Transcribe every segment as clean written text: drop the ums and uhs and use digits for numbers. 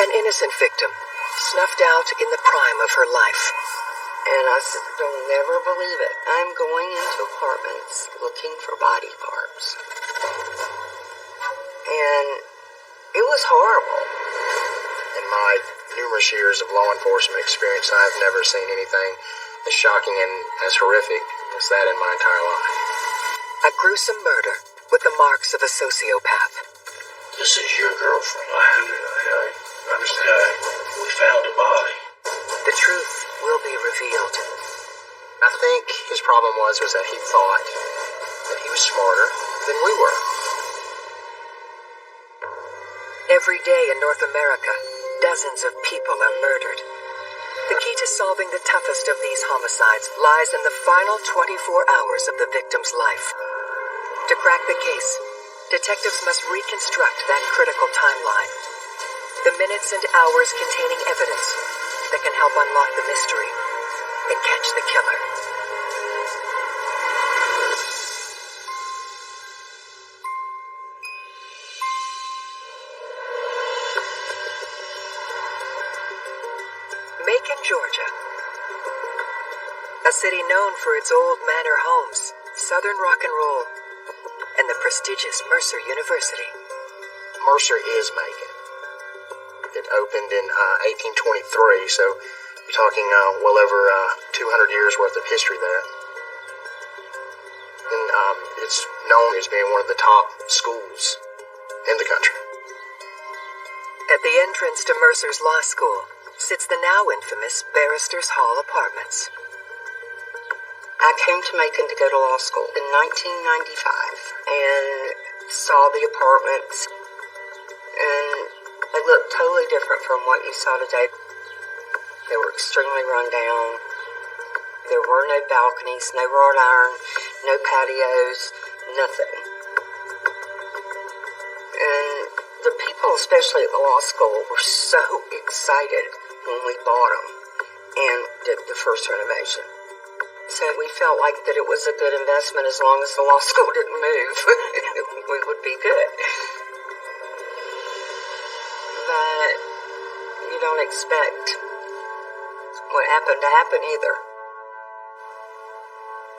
An innocent victim, snuffed out in the prime of her life. And I said, don't never believe it. I'm going into apartments looking for body parts. And it was horrible. In my numerous years of law enforcement experience, I've never seen anything as shocking and as horrific as that in my entire life. A gruesome murder with the marks of a sociopath. This is your girlfriend. I understand. We found a body. The truth will be revealed. I think his problem was that he thought that he was smarter than we were. Every day in North America, dozens of people are murdered. The key to solving the toughest of these homicides lies in the final 24 hours of the victim's life. To crack the case, detectives must reconstruct that critical timeline. The minutes and hours containing evidence that can help unlock the mystery and catch the killer. Macon, Georgia. A city known for its old manor homes, Southern rock and roll, and the prestigious Mercer University. Mercer is Macon. It opened in 1823, so you're talking well over 200 years worth of history there. And it's known as being one of the top schools in the country. At the entrance to Mercer's law school sits the now infamous Barristers Hall Apartments. I came to Macon to go to law school in 1995 and saw the apartments, and they looked totally different from what you saw today. They were extremely run down. There were no balconies, no wrought iron, no patios, nothing. And the people, especially at the law school, were so excited when we bought them and did the first renovation. So we felt like that it was a good investment as long as the law school didn't move. We would be good. But you don't expect what happened to happen either.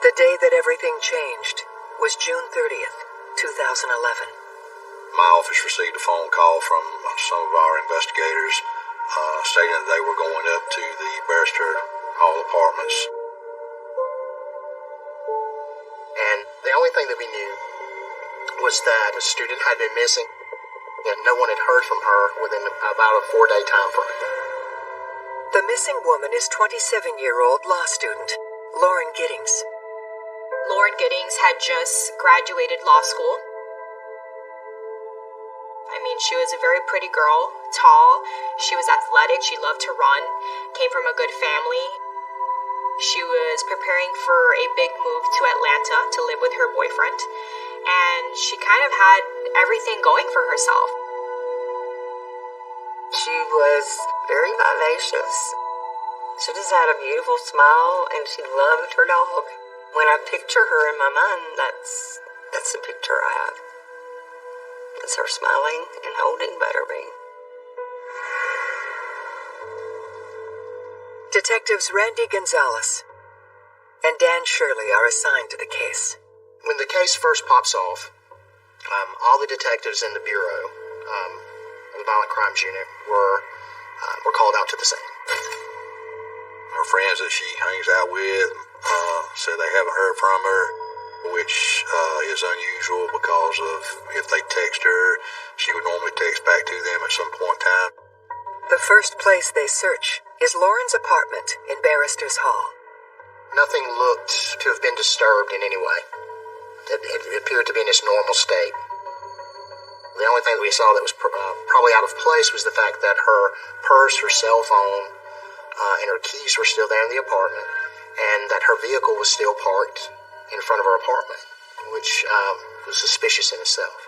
The day that everything changed was June 30th, 2011. My office received a phone call from some of our investigators stating that they were going up to the Barrister Hall Apartments. And the only thing that we knew was that a student had been missing, and no one had heard from her within about a 4-day time frame. The missing woman is 27-year-old law student Lauren Giddings. Lauren Giddings had just graduated law school. I mean, she was a very pretty girl, tall, she was athletic, she loved to run, came from a good family. She was preparing for a big move to Atlanta to live with her boyfriend, and she kind of had everything going for herself. She was very vivacious. She just had a beautiful smile, and she loved her dog. When I picture her in my mind, that's the picture I have. It's her smiling and holding Butterbean. Detectives Randy Gonzalez and Dan Shirley are assigned to the case. When the case first pops off, all the detectives in the Bureau, the Violent Crimes Unit, were called out to the scene. Her friends that she hangs out with said they haven't heard from her, which is unusual because of if they text her, she would normally text back to them at some point in time. The first place they search is Lauren's apartment in Barristers Hall. Nothing looked to have been disturbed in any way. It appeared to be in its normal state. The only thing that we saw that was probably out of place was the fact that her purse, her cell phone, and her keys were still there in the apartment, and that her vehicle was still parked in front of her apartment, which was suspicious in itself.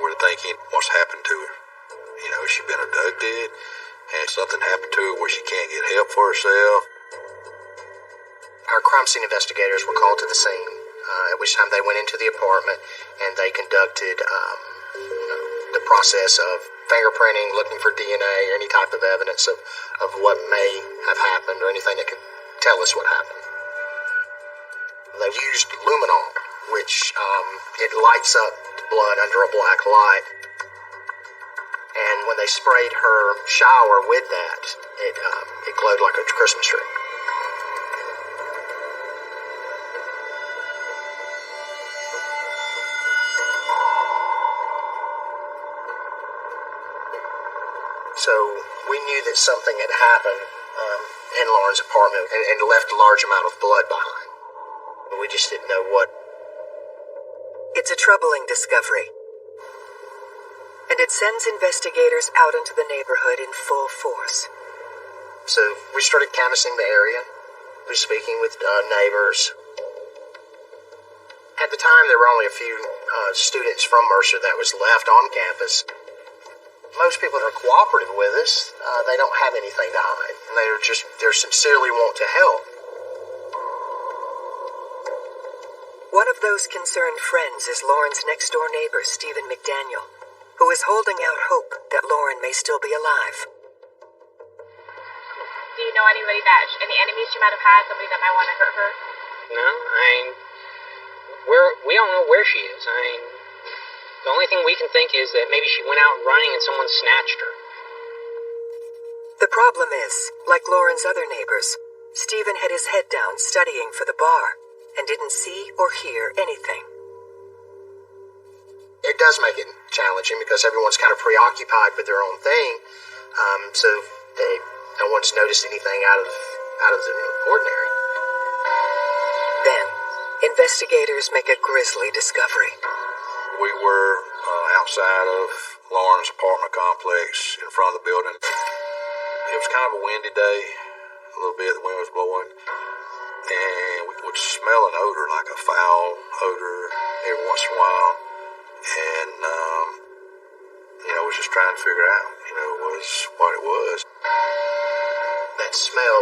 We're thinking what's happened to her. You know, has she been abducted? Has something happened to her where she can't get help for herself? Our crime scene investigators were called to the scene, at which time they went into the apartment and they conducted the process of fingerprinting, looking for DNA, or any type of evidence of what may have happened, or anything that could tell us what happened. They used luminol, which it lights up the blood under a black light. And when they sprayed her shower with that, it glowed like a Christmas tree. So we knew that something had happened in Lauren's apartment and left a large amount of blood behind. But we just didn't know what. It's a troubling discovery, and it sends investigators out into the neighborhood in full force. So we started canvassing the area. We were speaking with neighbors. At the time, there were only a few students from Mercer that was left on campus. Most people that are cooperative with us, they don't have anything to hide. And they're sincerely want to help. One of those concerned friends is Lauren's next-door neighbor, Stephen McDaniel, who is holding out hope that Lauren may still be alive. Do you know anybody any enemies she might have had, somebody that might want to hurt her? No, we don't know where she is. The only thing we can think is that maybe she went out running and someone snatched her. The problem is, like Lauren's other neighbors, Stephen had his head down studying for the bar and didn't see or hear anything. It does make it challenging because everyone's kind of preoccupied with their own thing. So no one's noticed anything out of the ordinary. Then, investigators make a grisly discovery. We were outside of Lauren's apartment complex in front of the building. It was kind of a windy day, a little bit, the wind was blowing, and we would smell an odor, like a foul odor every once in a while. And, was just trying to figure out, what it was. That smell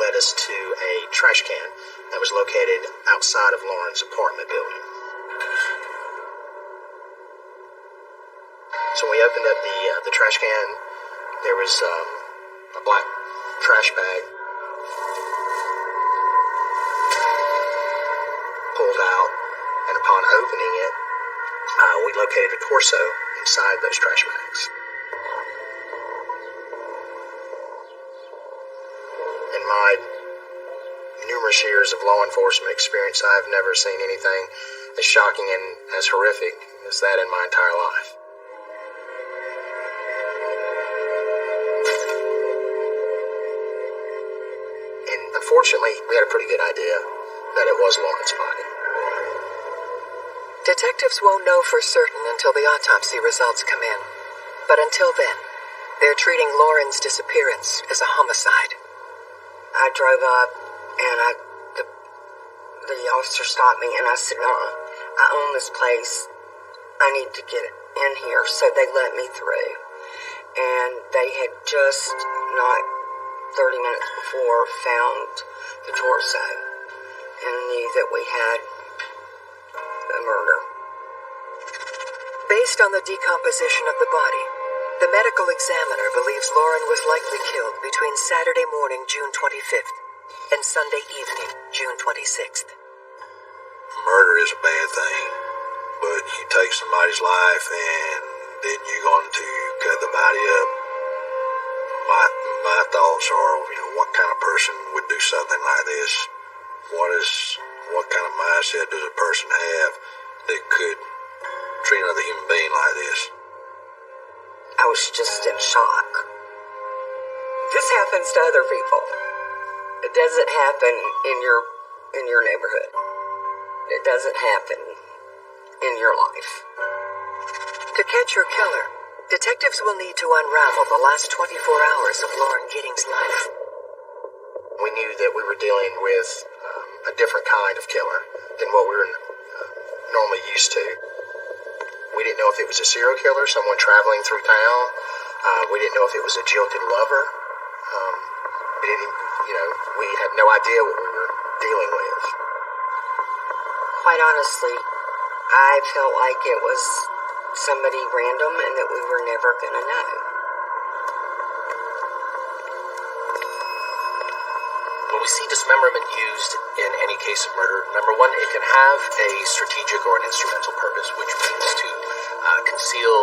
led us to a trash can that was located outside of Lauren's apartment building. So when we opened up the trash can, there was a black trash bag pulled out, and upon opening it, we located a torso inside those trash bags. In my numerous years of law enforcement experience, I've never seen anything as shocking and as horrific as that in my entire life. And unfortunately, we had a pretty good idea that it was Lauren's body. Detectives won't know for certain until the autopsy results come in. But until then, they're treating Lauren's disappearance as a homicide. I drove up, and the officer stopped me, and I said, I own this place. I need to get in here. So they let me through. And they had just, not 30 minutes before, found the torso and knew that we had a murder. Based on the decomposition of the body, the medical examiner believes Lauren was likely killed between Saturday morning, June 25th, and Sunday evening, June 26th. Murder is a bad thing, but you take somebody's life and then you're going to cut the body up. My thoughts are, what kind of person would do something like this? What kind of mindset does a person have that could treat another human being like this? I was just in shock. This happens to other people. It doesn't happen in your neighborhood. It doesn't happen in your life. To catch her killer, detectives will need to unravel the last 24 hours of Lauren Giddings' life. We knew that we were dealing with a different kind of killer than what we were normally used to. We didn't know if it was a serial killer, someone traveling through town. We didn't know if it was a jilted lover. We had no idea what we were dealing with. Quite honestly, I felt like it was somebody random and that we were never going to know. When we see dismemberment used in any case of murder, number one, it can have a strategic or an instrumental purpose, which means to conceal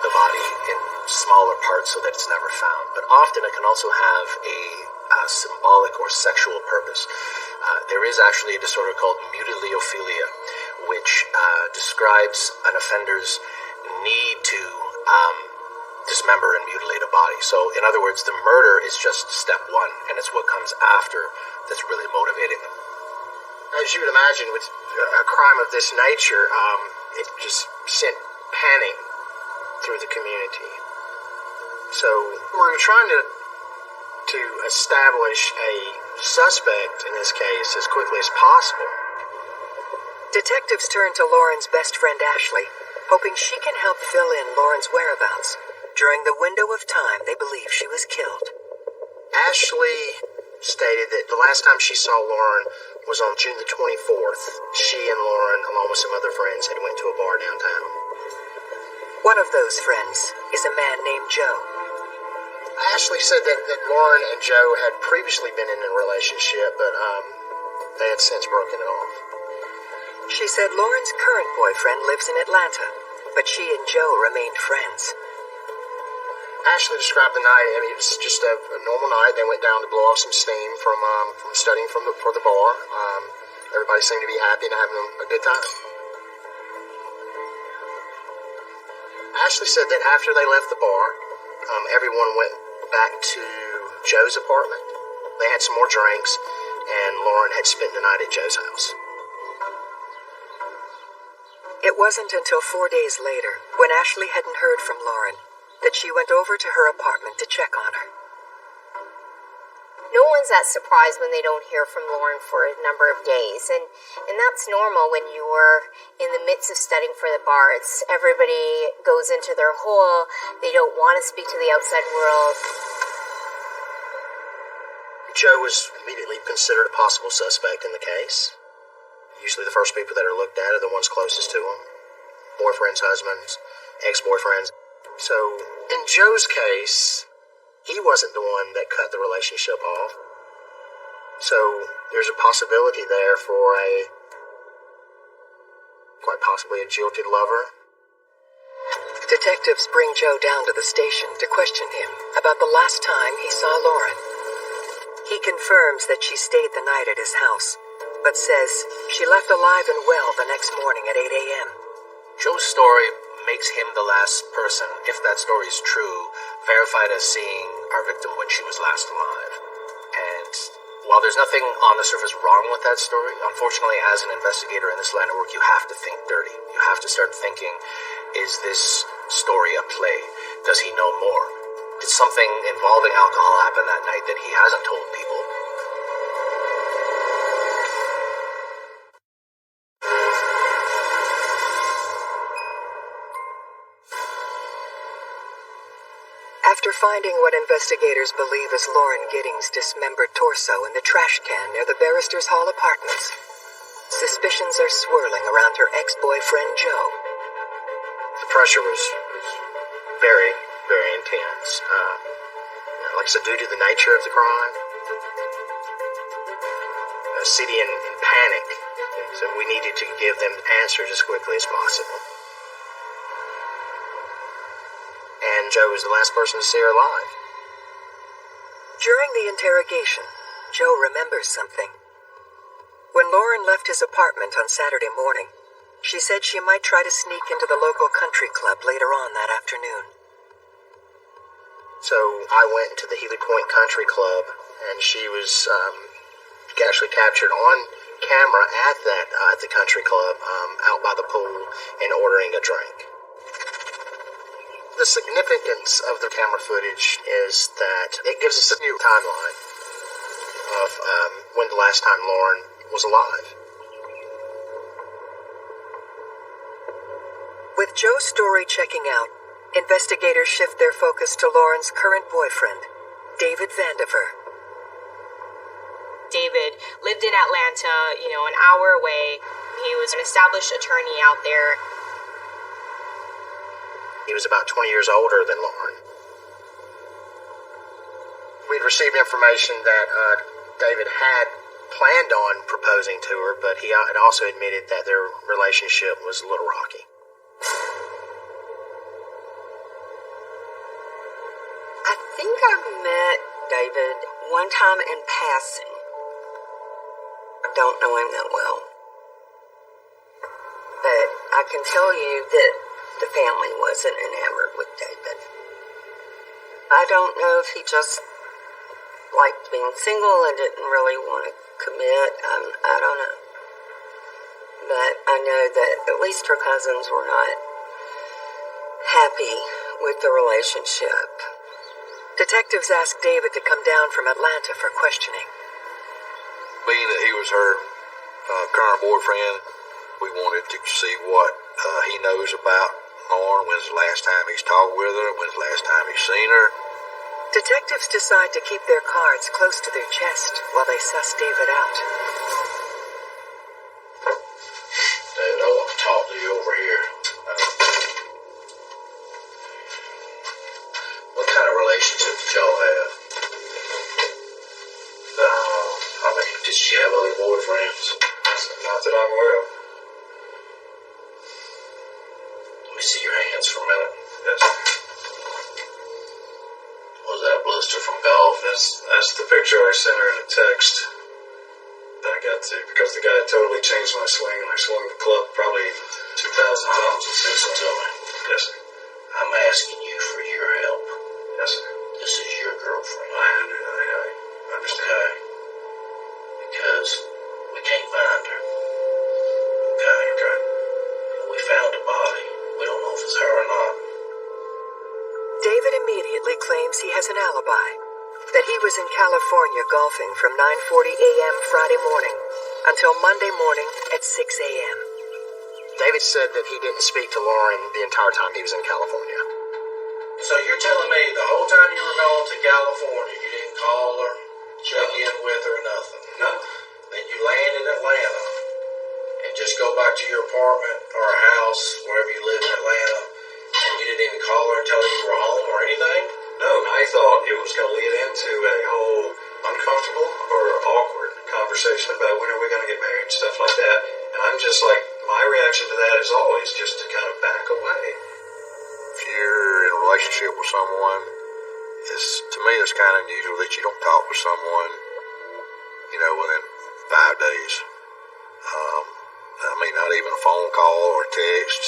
the body in smaller parts so that it's never found. But often it can also have a symbolic or sexual purpose. There is actually a disorder called mutilophilia, which describes an offender's need to dismember and mutilate a body. So, in other words, the murder is just step one, and it's what comes after that's really motivating them. As you would imagine, with a crime of this nature, it just sent panic through the community. So, we're trying to establish a suspect in this case as quickly as possible. Detectives turn to Lauren's best friend Ashley, hoping she can help fill in Lauren's whereabouts during the window of time they believe she was killed. Ashley stated that the last time she saw Lauren was on June the 24th. She and Lauren, along with some other friends, had went to a bar downtown. One of those friends is a man named Joe. Ashley said that Lauren and Joe had previously been in a relationship, but they had since broken it off. She said Lauren's current boyfriend lives in Atlanta, but she and Joe remained friends. Ashley described the night. I mean, it was just a normal night. They went down to blow off some steam from studying for the bar. Everybody seemed to be happy and having a good time. Ashley said that after they left the bar, everyone went back to Joe's apartment. They had some more drinks, and Lauren had spent the night at Joe's house. It wasn't until 4 days later, when Ashley hadn't heard from Lauren, that she went over to her apartment to check on her. No one's that surprised when they don't hear from Lauren for a number of days, and that's normal when you were in the midst of studying for the bar. Everybody goes into their hole, they don't want to speak to the outside world. Joe was immediately considered a possible suspect in the case. Usually the first people that are looked at are the ones closest to him. Boyfriends, husbands, ex-boyfriends. So, in Joe's case, he wasn't the one that cut the relationship off. So, there's a possibility there for quite possibly a jilted lover. Detectives bring Joe down to the station to question him about the last time he saw Lauren. He confirms that she stayed the night at his house, but says she left alive and well the next morning at 8 a.m. Joe's story makes him the last person, if that story is true, verified as seeing our victim when she was last alive. And while there's nothing on the surface wrong with that story, unfortunately, as an investigator in this line of work, you have to think dirty. You have to start thinking, is this story a play? Does he know more? Did something involving alcohol happen that night that he hasn't told people? After finding what investigators believe is Lauren Giddings' dismembered torso in the trash can near the Barristers Hall apartments, suspicions are swirling around her ex-boyfriend Joe. The pressure was very, very intense. Like I said, due to the nature of the crime, the city in panic, so we needed to give them answers as quickly as possible. And Joe was the last person to see her alive. During the interrogation, Joe remembers something. When Lauren left his apartment on Saturday morning, she said she might try to sneak into the local country club later on that afternoon. So I went to the Healy Point Country Club, and she was actually captured on camera at the country club out by the pool and ordering a drink. The significance of the camera footage is that it gives us a new timeline of when the last time Lauren was alive. With Joe's story checking out, investigators shift their focus to Lauren's current boyfriend, David Vandiver. David lived in Atlanta, an hour away. He was an established attorney out there. He was about 20 years older than Lauren. We'd received information that David had planned on proposing to her, but he had also admitted that their relationship was a little rocky. I think I met David one time in passing. I don't know him that well. But I can tell you that the family wasn't enamored with David. I don't know if he just liked being single and didn't really want to commit. I don't know. But I know that at least her cousins were not happy with the relationship. Detectives asked David to come down from Atlanta for questioning. Being that he was her current boyfriend, we wanted to see what he knows about Lauren. When's the last time he's talked with her? When's the last time he's seen her? Detectives decide to keep their cards close to their chest while they suss David out. David, I want to talk to you over here. What kind of relationship did y'all have? Did she have other boyfriends? Not that I'm aware of. Let me see your hands for a minute. Yes. Was that a blister from golf? That's the picture I sent her in a text. That I got to because the guy totally changed my swing, and I swung the club probably 2,000 times. Listen to me. Yes, sir. I'm asking you for your help. Yes, sir. This is your girlfriend. I understand. Okay. Because we can't find her. Okay? Okay. We found a body. We don't know if it's her or not. David immediately claims he has an alibi, that he was in California golfing from 9:40 a.m. Friday morning until Monday morning at 6 a.m. David said that he didn't speak to Lauren the entire time he was in California. So you're telling me the whole time you were going to California, you didn't call her, check in with her, nothing? No. Then you land in Atlanta and just go back to your apartment or a house, wherever you live in Atlanta, and you didn't even call her and tell her you were home or anything? No, I thought it was going to lead into a whole uncomfortable or awkward conversation about when are we going to get married, stuff like that. And I'm just like, my reaction to that is always just to kind of back away. If you're in a relationship with someone, to me, it's kind of unusual that you don't talk with someone, within 5 days. Not even a phone call or a text.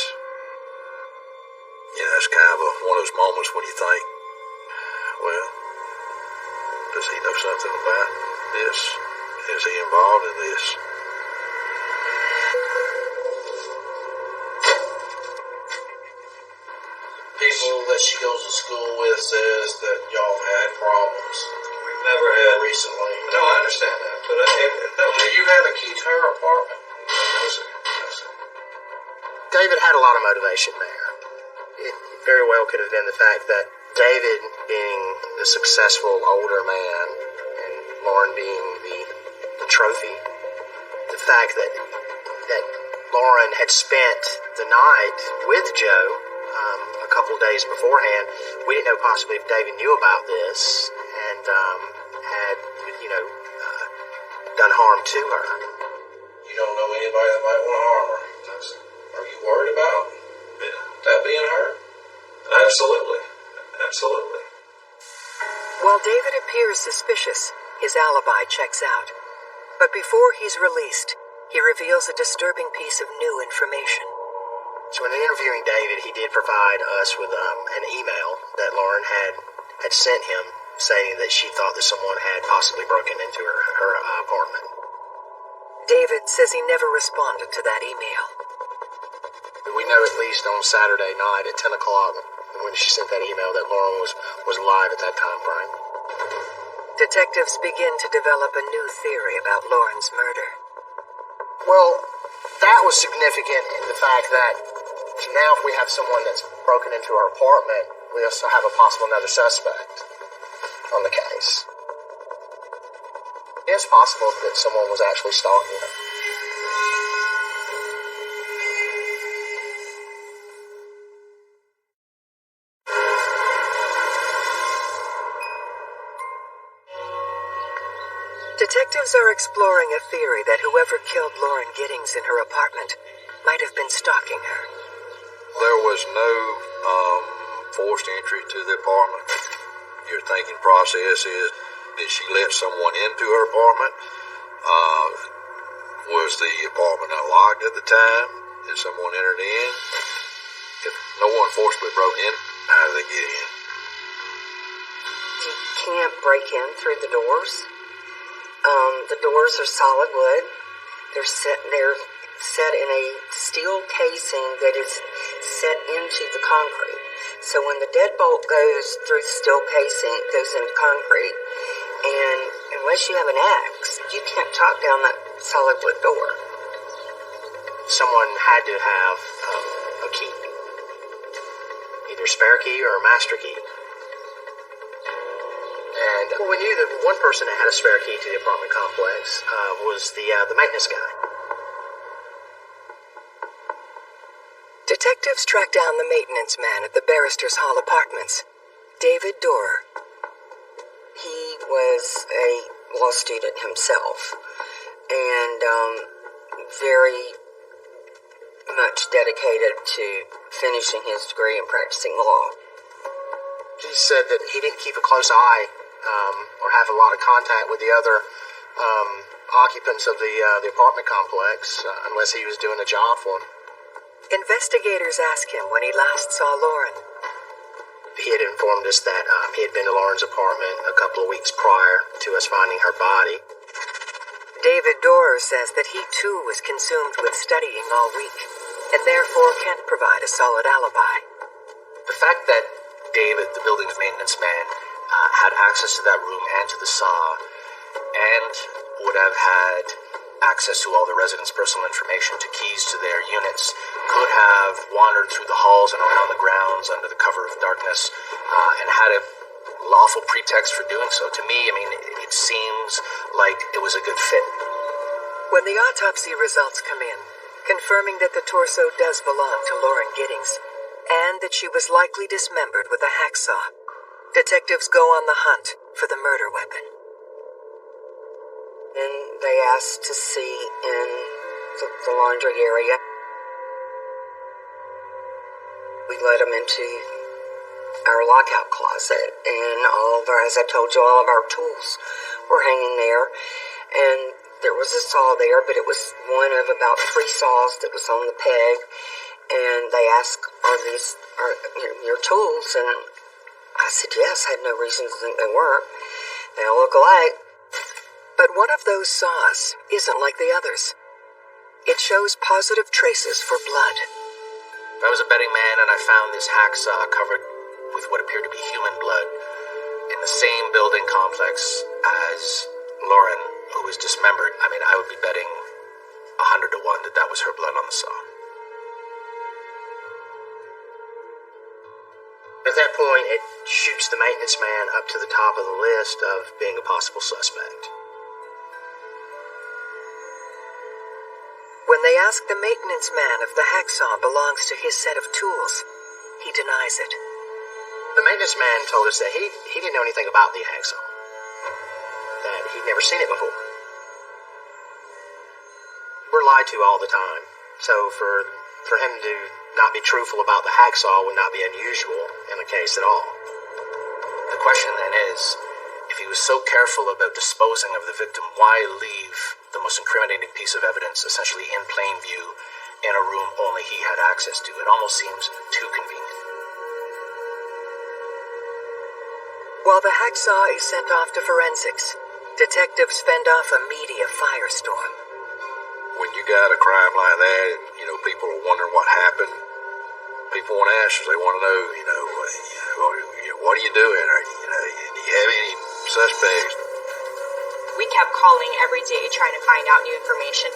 It's kind of one of those moments when you think, well, does he know something about this? Is he involved in this? People that she goes to school with says that y'all had problems. We've never had recently. No, I understand that, but Do you have a key to her apartment? No, sir. David had a lot of motivation there. It very well could have been the fact that David, being the successful older man, and Lauren being the trophy, the fact that Lauren had spent the night with Joe a couple of days beforehand, we didn't know possibly if David knew about this and had, done harm to her. You don't know anybody that might want to harm her? Are you worried about that being her? Absolutely. Absolutely. While David appears suspicious, his alibi checks out. But before he's released, he reveals a disturbing piece of new information. So in interviewing David, he did provide us with an email that Lauren had sent him saying that she thought that someone had possibly broken into her apartment. David says he never responded to that email. We know at least on Saturday night at 10 o'clock when she sent that email that Lauren was alive at that time frame. Detectives begin to develop a new theory about Lauren's murder. Well, that was significant in the fact that now if we have someone that's broken into our apartment, we also have a possible another suspect on the case. It's possible that someone was actually stalking her. Detectives are exploring a theory that whoever killed Lauren Giddings in her apartment might have been stalking her. There was no forced entry to the apartment. Your thinking process is, did she let someone into her apartment? Was the apartment unlocked at the time? Did someone enter in? If no one forcibly broke in, how did they get in? You can't break in through the doors. The doors are solid wood. They're set in a steel casing that is set into the concrete. So when the deadbolt goes through the steel casing, it goes into concrete. And unless you have an axe, you can't chop down that solid wood door. Someone had to have a key, either spare key or a master key. And we knew that one person that had a spare key to the apartment complex was the maintenance guy. Detectives tracked down the maintenance man at the Barristers Hall Apartments, David Dorr. He was a law student himself and very much dedicated to finishing his degree and practicing law. He said that he didn't keep a close eye or have a lot of contact with the other occupants of the apartment complex unless he was doing a job for them. Investigators asked him when he last saw Lauren. He had informed us that he had been to Lauren's apartment a couple of weeks prior to us finding her body. David Dorr says that he too was consumed with studying all week and therefore can't provide a solid alibi. The fact that David, the building's maintenance man, had access to that room and to the saw and would have had access to all the residents' personal information, to keys to their units, could have wandered through the halls and around the grounds under the cover of darkness and had a lawful pretext for doing so. To me, I mean, it seems like it was a good fit. When the autopsy results come in, confirming that the torso does belong to Lauren Giddings and that she was likely dismembered with a hacksaw, detectives go on the hunt for the murder weapon. And they asked to see in the laundry area. We let them into our lockout closet, and as I told you, all of our tools were hanging there. And there was a saw there, but it was one of about 3 saws that was on the peg. And they asked, are these your tools? And I said, yes. I had no reason to think they weren't. They all look alike. But one of those saws isn't like the others. It shows positive traces for blood. I was a betting man and I found this hacksaw covered with what appeared to be human blood in the same building complex as Lauren, who was dismembered. I mean, I would be betting 100 to 1 that was her blood on the saw. At that point, it shoots the maintenance man up to the top of the list of being a possible suspect. When they ask the maintenance man if the hacksaw belongs to his set of tools, he denies it. The maintenance man told us that he didn't know anything about the hacksaw, that he'd never seen it before. We're lied to all the time, so for him to not be truthful about the hacksaw would not be unusual in a case at all. The question then is, if he was so careful about disposing of the victim, why leave the most incriminating piece of evidence essentially in plain view in a room only he had access to? It almost seems too convenient. While the hacksaw is sent off to forensics, detectives fend off a media firestorm. When you got a crime like that, and, people are wondering what happened, people want to ask, they want to know, what are you doing? Do you have any suspects? We kept calling every day trying to find out new information.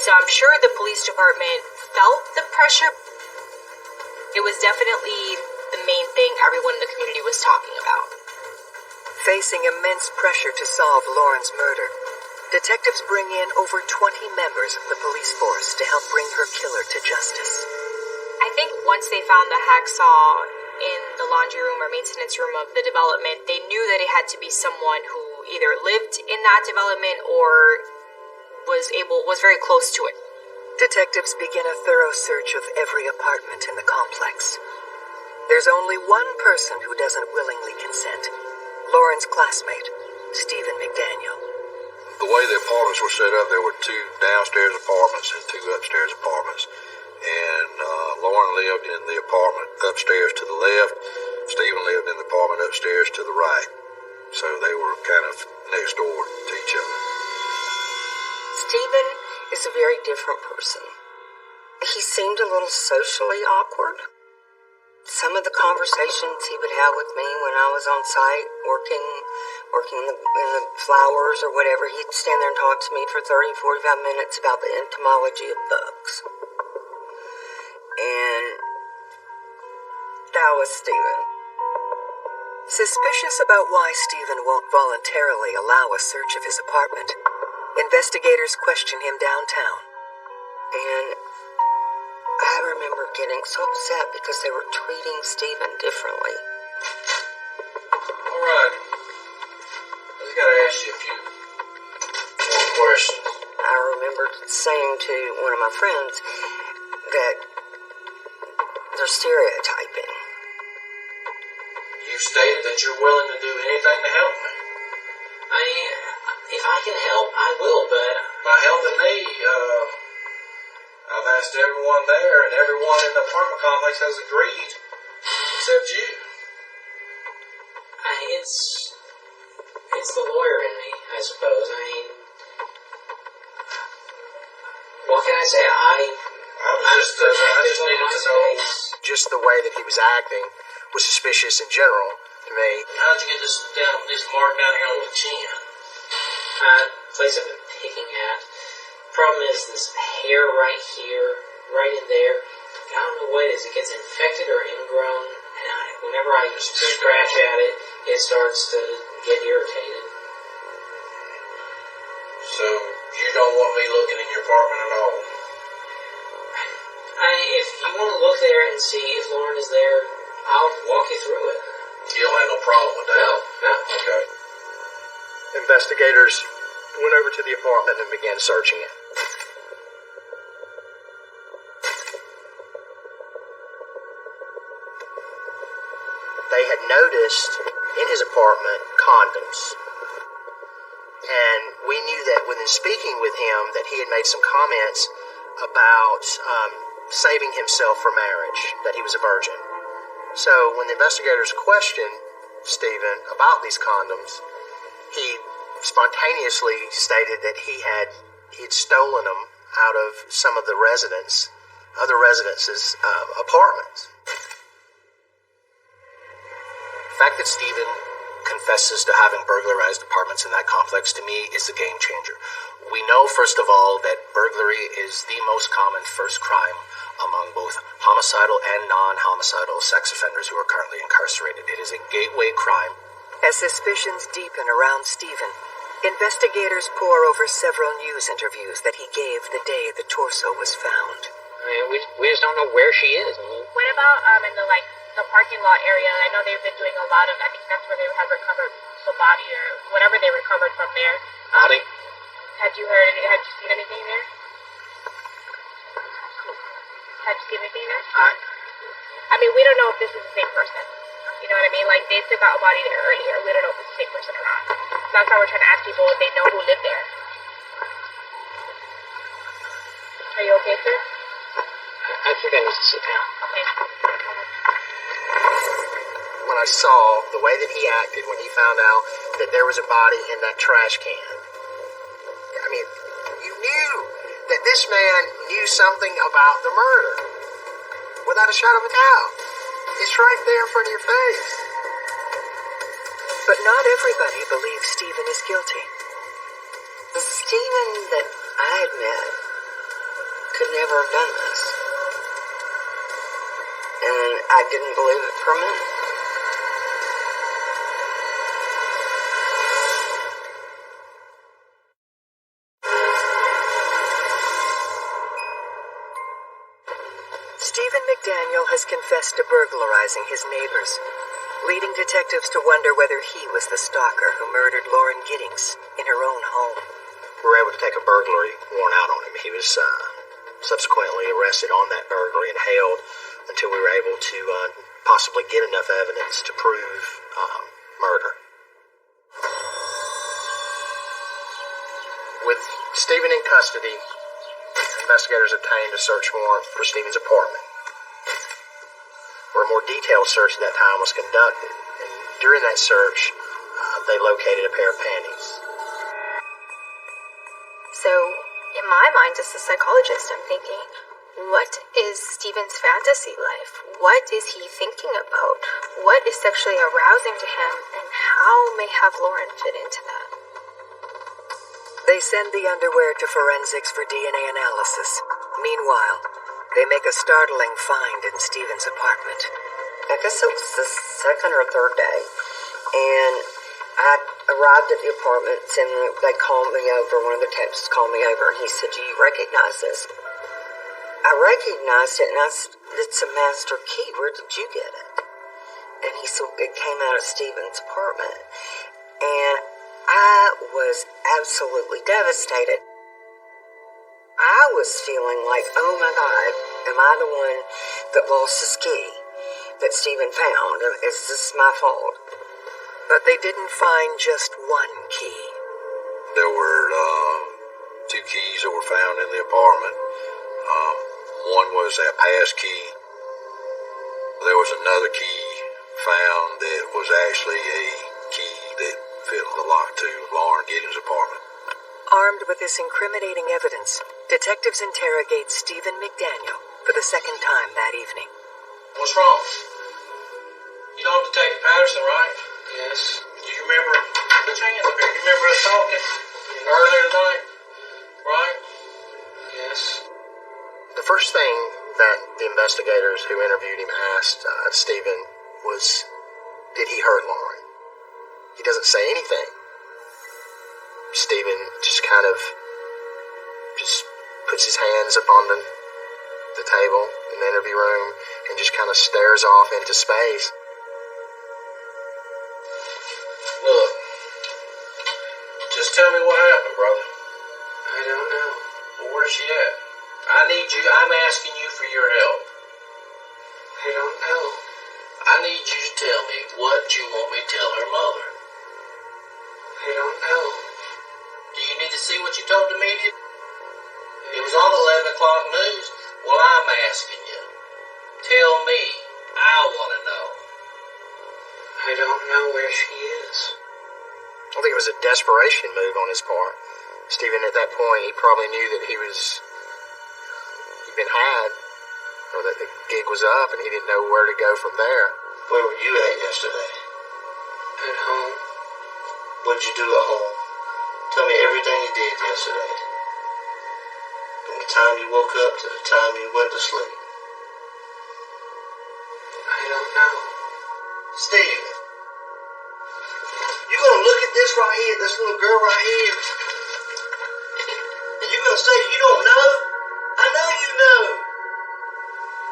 So I'm sure the police department felt the pressure. It was definitely the main thing everyone in the community was talking about. Facing immense pressure to solve Lauren's murder, detectives bring in over 20 members of the police force to help bring her killer to justice. I think once they found the hacksaw in the laundry room or maintenance room of the development, they knew that it had to be someone who, either lived in that development or was very close to it. Detectives begin a thorough search of every apartment in the complex. There's only one person who doesn't willingly consent. Lauren's classmate, Stephen McDaniel. The way the apartments were set up, there were 2 downstairs apartments and 2 upstairs apartments. And Lauren lived in the apartment upstairs to the left. Stephen lived in the apartment upstairs to the right. So they were kind of next door to each other. Stephen is a very different person. He seemed a little socially awkward. Some of the conversations he would have with me when I was on site working in the flowers or whatever, he'd stand there and talk to me for 30, 45 minutes about the entomology of bugs. And that was Stephen. Suspicious about why Stephen won't voluntarily allow a search of his apartment, investigators question him downtown. And I remember getting so upset because they were treating Stephen differently. All right. I just got to ask you a few more questions. I remember saying to one of my friends that they're stereotyping. You stated that you're willing to do anything to help me. If I can help, I will, but... By helping me, I've asked everyone there, and everyone in the apartment complex has agreed, except you. It's the lawyer in me, I suppose. What can I say? I just needed to know. Just the way that he was acting was suspicious in general to me. How'd you get this mark down here on the chin? Place I've been picking at. Problem is this hair right here, right in there. I don't know what it is. It gets infected or ingrown, and whenever I scratch at it, it starts to get irritated. So you don't want me looking in your apartment at all? If you want to look there and see if Lauren is there, I'll walk you through it. You don't have no problem with that? No. Okay. Investigators went over to the apartment and began searching it. They had noticed in his apartment condoms. And we knew that within speaking with him that he had made some comments about saving himself for marriage, that he was a virgin. So when the investigators questioned Stephen about these condoms, he spontaneously stated that he'd stolen them out of some of the other residences' apartments. The fact that Stephen confesses to having burglarized apartments in that complex, to me, is the game changer. We know, first of all, that burglary is the most common first crime among both homicidal and non-homicidal sex offenders who are currently incarcerated. It is a gateway crime. As suspicions deepen around Stephen, investigators pore over several news interviews that he gave the day the torso was found. We just don't know where she is. What about in the parking lot area? I know they've been doing a lot of, I think that's where they have recovered the body or whatever they recovered from there. Body? Had you seen anything there? Had you seen anything there? I mean, we don't know if this is the same person. You know what I mean? Like, they took out a body there earlier. We don't know if it's the same person or not. So that's why we're trying to ask people if they know who lived there. Are you okay, sir? I think I need to sit down. Okay. When I saw the way that he acted when he found out that there was a body in that trash can, I mean, you knew that this man knew something about the murder without a shadow of a doubt. It's right there in front of your face. But not everybody believes Stephen is guilty. The Stephen that I had met could never have done this. And I didn't believe it for a minute. Stephen McDaniel has confessed to burglarizing his neighbors. leading detectives to wonder whether he was the stalker who murdered Lauren Giddings in her own home. We were able to take a burglary warrant out on him. He was subsequently arrested on that burglary and held until we were able to possibly get enough evidence to prove murder. With Stephen in custody, investigators obtained a search warrant for Stephen's apartment, where a more detailed search at that time was conducted. And during that search, they located a pair of panties. So, in my mind, as a psychologist, I'm thinking, what is Stephen's fantasy life? What is he thinking about? What is sexually arousing to him, and how may have Lauren fit into that? They send the underwear to forensics for DNA analysis. Meanwhile, they make a startling find in Stephen's apartment. I guess it was the second or third day, and I arrived at the apartments, and they called me over. One of the texts called me over, and he said, "Do you recognize this?" I recognized it, and I said, "It's a master key. Where did you get it?" And he said, "It came out of Stephen's apartment." And I was absolutely devastated. I was feeling like, oh my God, am I the one that lost his key that Stephen found? Is this my fault? But they didn't find just one key. There were 2 keys that were found in the apartment. One was that pass key. There was another key found that was actually a key that fit the lock to Lauren Giddings' apartment. Armed with this incriminating evidence, detectives interrogate Stephen McDaniel for the second time that evening. What's wrong? You know Detective Patterson, right? Yes. Do you remember? Put your hands up here. You remember us talking earlier tonight? Right? Yes. The first thing that the investigators who interviewed him asked Stephen was, did he hurt Lauren? He doesn't say anything. Stephen just kind of puts his hands up on the table in the interview room and just kind of stares off into space. Look, just tell me what happened, brother. I don't know. Well, where's she at? I'm asking you for your help. I don't know. I need you to tell me what you want me to tell her mother. I don't know. Do you need to see what you told the media? It was on the 11 o'clock news. Well, I'm asking you. Tell me. I want to know. I don't know where she is. I think it was a desperation move on his part. Stephen, at that point, he probably knew that he'd been had, or that the gig was up, and he didn't know where to go from there. Where were you at yesterday? At home. What'd you do at home? Tell me everything you did yesterday. From the time you woke up to the time you went to sleep. I don't know. Steve, you gonna look at this right here, this little girl right here, and you gonna say you don't know? I know you know.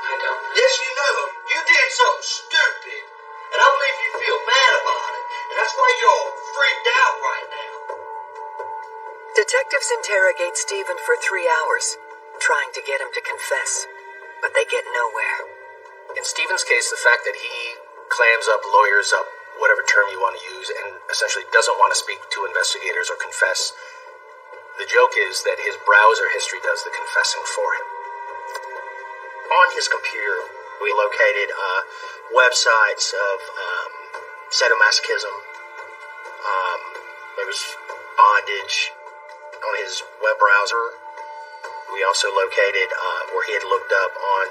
I don't know. Yes, you know. You did something stupid, and I believe you feel bad about it, and that's why you're all freaked out right now. Detectives interrogate Stephen for 3 hours, trying to get him to confess, but they get nowhere. In Stephen's case, the fact that he clams up, lawyers up, whatever term you want to use, and essentially doesn't want to speak to investigators or confess, the joke is that his browser history does the confessing for him. On his computer, we located websites of sadomasochism. There was bondage on his web browser. We also located where he had looked up on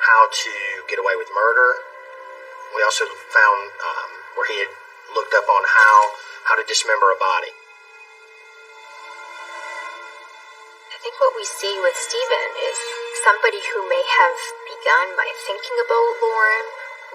how to get away with murder. We also found where he had looked up on how to dismember a body. I think what we see with Stephen is somebody who may have begun by thinking about Lauren,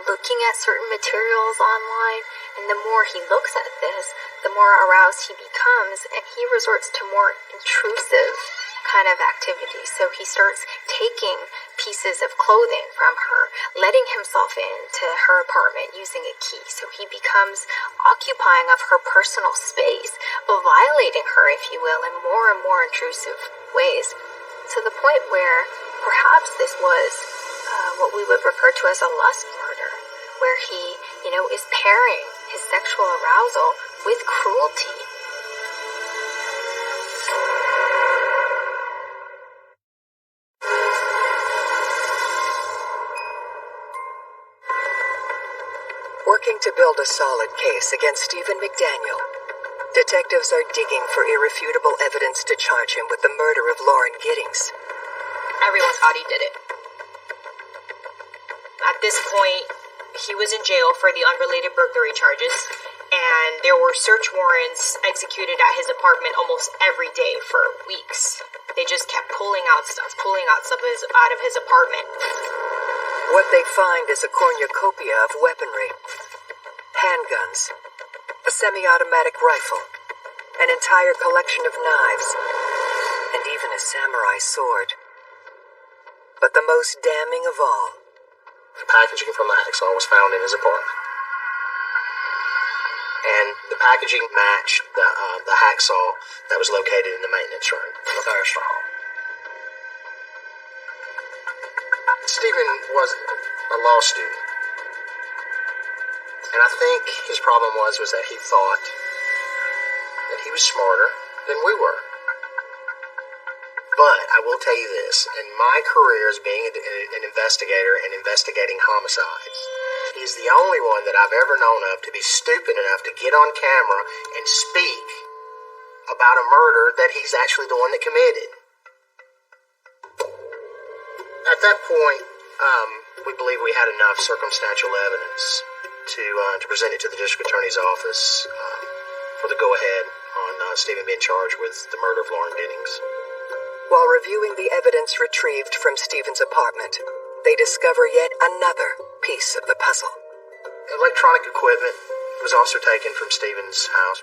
looking at certain materials online, and the more he looks at this, the more aroused he becomes, and he resorts to more intrusive kind of activities. So he starts taking pieces of clothing from her, letting himself into her apartment using a key. So he becomes occupying of her personal space, violating her, if you will, in more and more intrusive ways, to the point where perhaps this was what we would refer to as a lust murder, where he, is pairing his sexual arousal with cruelty. Working to build a solid case against Stephen McDaniel, detectives are digging for irrefutable evidence to charge him with the murder of Lauren Giddings. Everyone thought he did it. At this point, he was in jail for the unrelated burglary charges, and there were search warrants executed at his apartment almost every day for weeks. They just kept pulling out stuff out of his apartment. What they find is a cornucopia of weaponry, handguns, a semi-automatic rifle, an entire collection of knives, and even a samurai sword. But the most damning of all, the packaging from the hacksaw was found in his apartment. And the packaging matched the hacksaw that was located in the maintenance room in the Forester Hall. Stephen was a law student. And I think his problem was that he thought that he was smarter than we were. But I will tell you this, in my career as being an investigator and investigating homicides, he's the only one that I've ever known of to be stupid enough to get on camera and speak about a murder that he's actually the one that committed. At that point, we believe we had enough circumstantial evidence to present it to the district attorney's office for the go-ahead on Stephen being charged with the murder of Lauren Giddings. While reviewing the evidence retrieved from Stephen's apartment, they discover yet another piece of the puzzle. Electronic equipment was also taken from Stephen's house,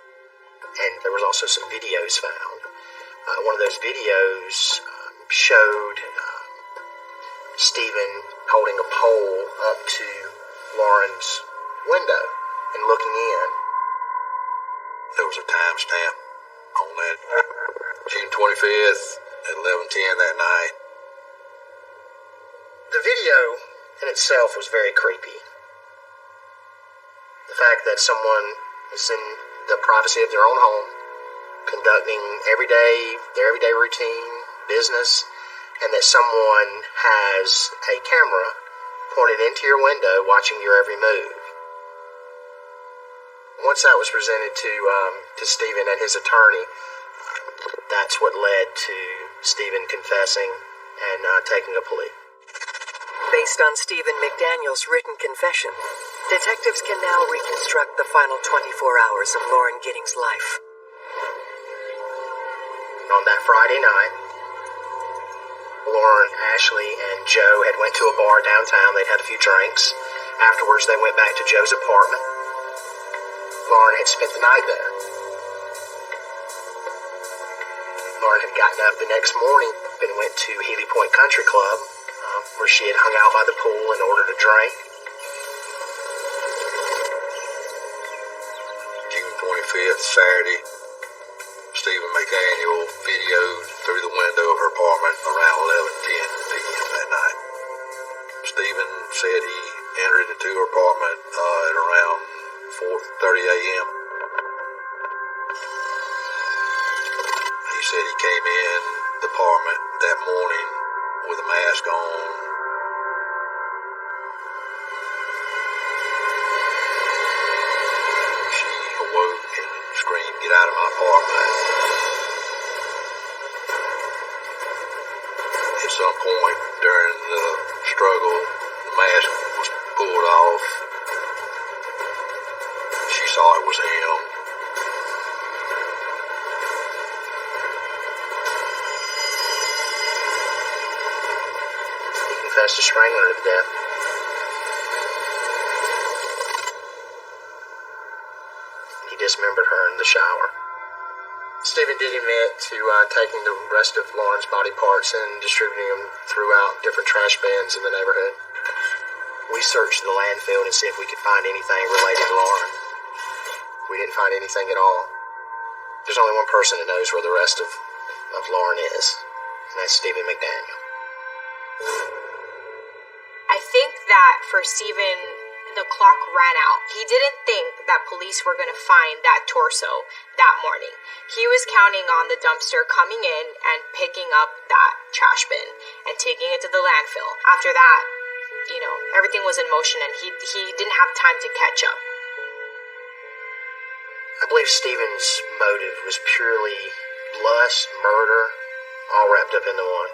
and there was also some videos found. One of those videos showed Stephen holding a pole up to Lauren's window and looking in. There was a timestamp on that, June 25th. At 11:10 that night. The video in itself was very creepy. The fact that someone is in the privacy of their own home, conducting their everyday routine, business, and that someone has a camera pointed into your window watching your every move. Once that was presented to Stephen and his attorney, that's what led to Stephen confessing and taking a plea. Based on Stephen McDaniel's written confession, detectives can now reconstruct the final 24 hours of Lauren Giddings' life. On that Friday night, Lauren, Ashley, and Joe had went to a bar downtown. They'd had a few drinks. Afterwards, they went back to Joe's apartment. Lauren had spent the night there. Lauren had gotten up the next morning and went to Healy Point Country Club, where she had hung out by the pool and ordered a drink. June 25th, Saturday, Stephen McDaniel videoed through the window of her apartment around 11:10 p.m. that night. Stephen said he entered into her apartment at around 4:30 a.m. He said he came in the apartment that morning with a mask on. She awoke and screamed, "Get out of my apartment." At some point during the struggle, the mask was pulled off. She saw it was him. Confessed to strangling her to death. He dismembered her in the shower. Stephen did admit to taking the rest of Lauren's body parts and distributing them throughout different trash bins in the neighborhood. We searched the landfill to see if we could find anything related to Lauren. We didn't find anything at all. There's only one person that knows where the rest of Lauren is, and that's Stephen McDaniel. I think that for Stephen, the clock ran out. He didn't think that police were going to find that torso that morning. He was counting on the dumpster coming in and picking up that trash bin and taking it to the landfill. After that, everything was in motion and he didn't have time to catch up. I believe Stephen's motive was purely lust, murder, all wrapped up into one.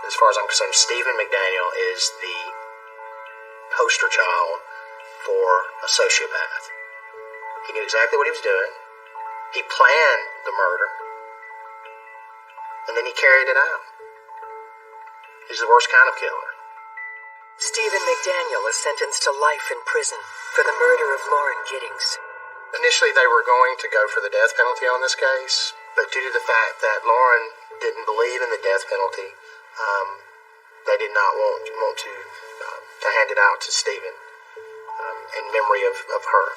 As far as I'm concerned, Stephen McDaniel is the poster child for a sociopath. He knew exactly what he was doing. He planned the murder. And then he carried it out. He's the worst kind of killer. Stephen McDaniel is sentenced to life in prison for the murder of Lauren Giddings. Initially, they were going to go for the death penalty on this case, but due to the fact that Lauren didn't believe in the death penalty, they did not want to hand it out to Stephen in memory of her.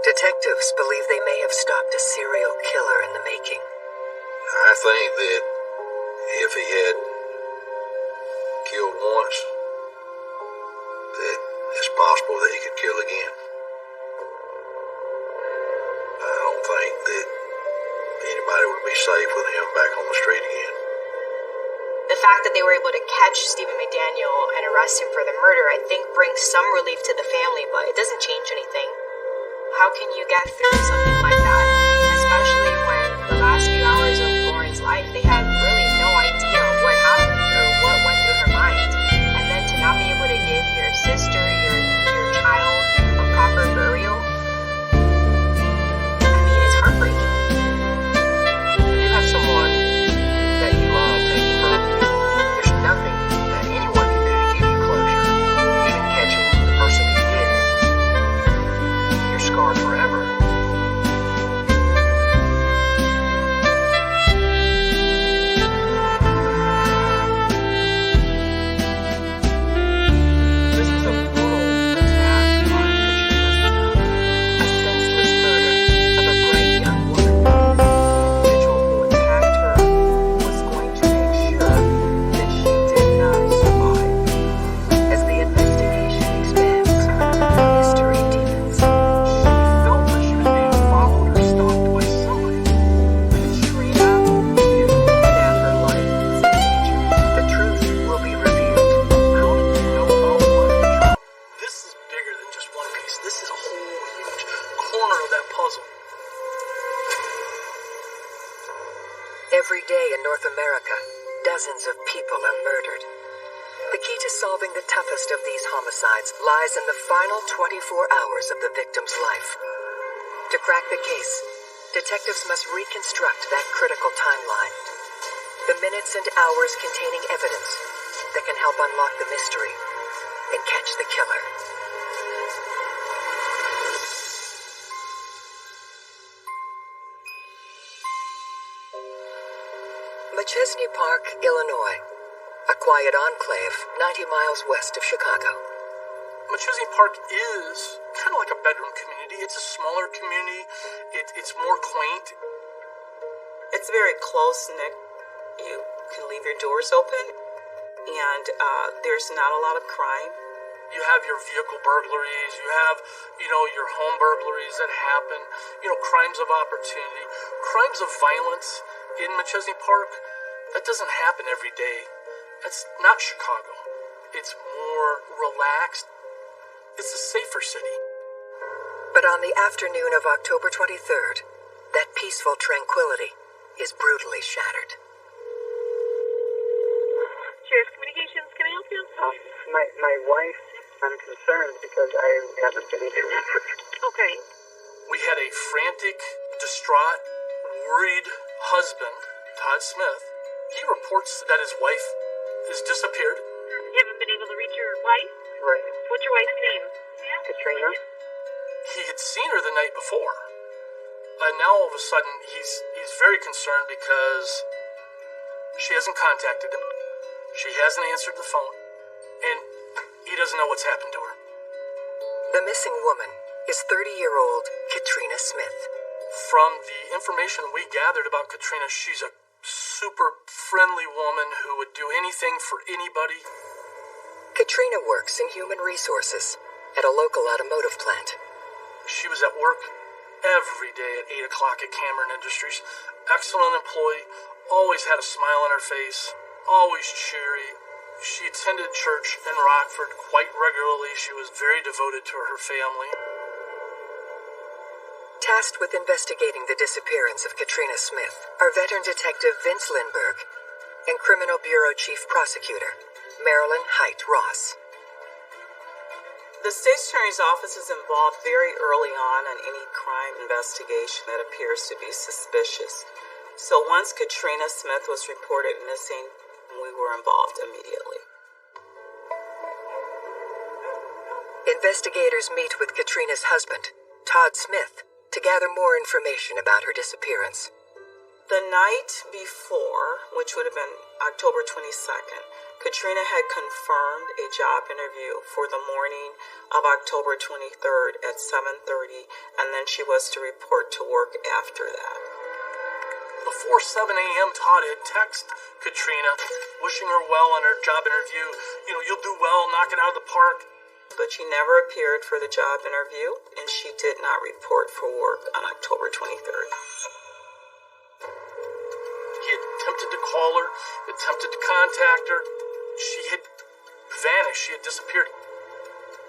Detectives believe they may have stopped a serial killer in the making. I think that if he had killed once, that it's possible that he could kill again. I don't think that anybody would be safe with him back on the street again. The fact that they were able to catch Stephen McDaniel and arrest him for the murder, I think, brings some relief to the family, but it doesn't change anything. How can you get through something like that? Especially when the last few hours of Lauren's life, they had really no idea what happened or what went through her mind. And then to not be able to give your sister, your child, a proper burial, it's heartbreaking. When you have someone that you love taken from you, there's nothing that anyone can do to give you closure. Even catching the person who did it, you're scarred forever. This was a brutal attack on Katrina's son. A senseless murder of a bright young woman. The individual who attacked her was going to make sure that she did not survive. As the investigation expands, the mystery deepens. She felt that she was being followed or stalked by somebody. Katrina knew that her life was in danger. The truth will be revealed. How did you know about one? This is bigger than just one piece. This is a whole huge corner of that puzzle. Every day in North America, dozens of people are murdered. The key to solving the toughest of these homicides lies in the final 24 hours of the victim's life. To crack the case, detectives must reconstruct that critical timeline. The minutes and hours containing evidence that can help unlock the mystery and catch the killer. Machesney Park, Illinois. A quiet enclave 90 miles west of Chicago. Machesney Park is kind of like a bedroom community. It's a smaller community. It's more quaint. It's very close-knit. You can leave your doors open, and there's not a lot of crime. You have your vehicle burglaries. You have, your home burglaries that happen. Crimes of opportunity. Crimes of violence in Machesney Park, that doesn't happen every day. That's not Chicago. It's more relaxed. It's a safer city. But on the afternoon of October 23rd, that peaceful tranquility is brutally shattered. Sheriff's Communications, can I help you? My wife, I'm concerned because I haven't been delivered. Okay. We had a frantic, distraught, worried husband, Todd Smith. He reports that his wife has disappeared. You haven't been able to reach your wife? Right. What's your wife's name? Katrina? He had seen her the night before. And now all of a sudden, he's very concerned because she hasn't contacted him. She hasn't answered the phone. And he doesn't know what's happened to her. The missing woman is 30-year-old Katrina Smith. From the information we gathered about Katrina, she's a super friendly woman who would do anything for anybody. Katrina works in human resources at a local automotive plant. She was at work every day at 8 o'clock at Cameron Industries. Excellent employee, always had a smile on her face, always cheery. She attended church in Rockford quite regularly. She was very devoted to her family. Tasked with investigating the disappearance of Katrina Smith are veteran detective Vince Lindbergh and Criminal Bureau Chief Prosecutor Marilyn Height Ross. The State's Attorney's Office is involved very early on any crime investigation that appears to be suspicious. So once Katrina Smith was reported missing, we were involved immediately. Investigators meet with Katrina's husband, Todd Smith, to gather more information about her disappearance. The night before, which would have been October 22nd, Katrina had confirmed a job interview for the morning of October 23rd at 7:30, and then she was to report to work after that. Before 7 a.m., Todd had texted Katrina, wishing her well on her job interview. You'll do well, knock it out of the park. But she never appeared for the job interview, and she did not report for work on October 23rd. He had attempted to call her, attempted to contact her. She had vanished. She had disappeared.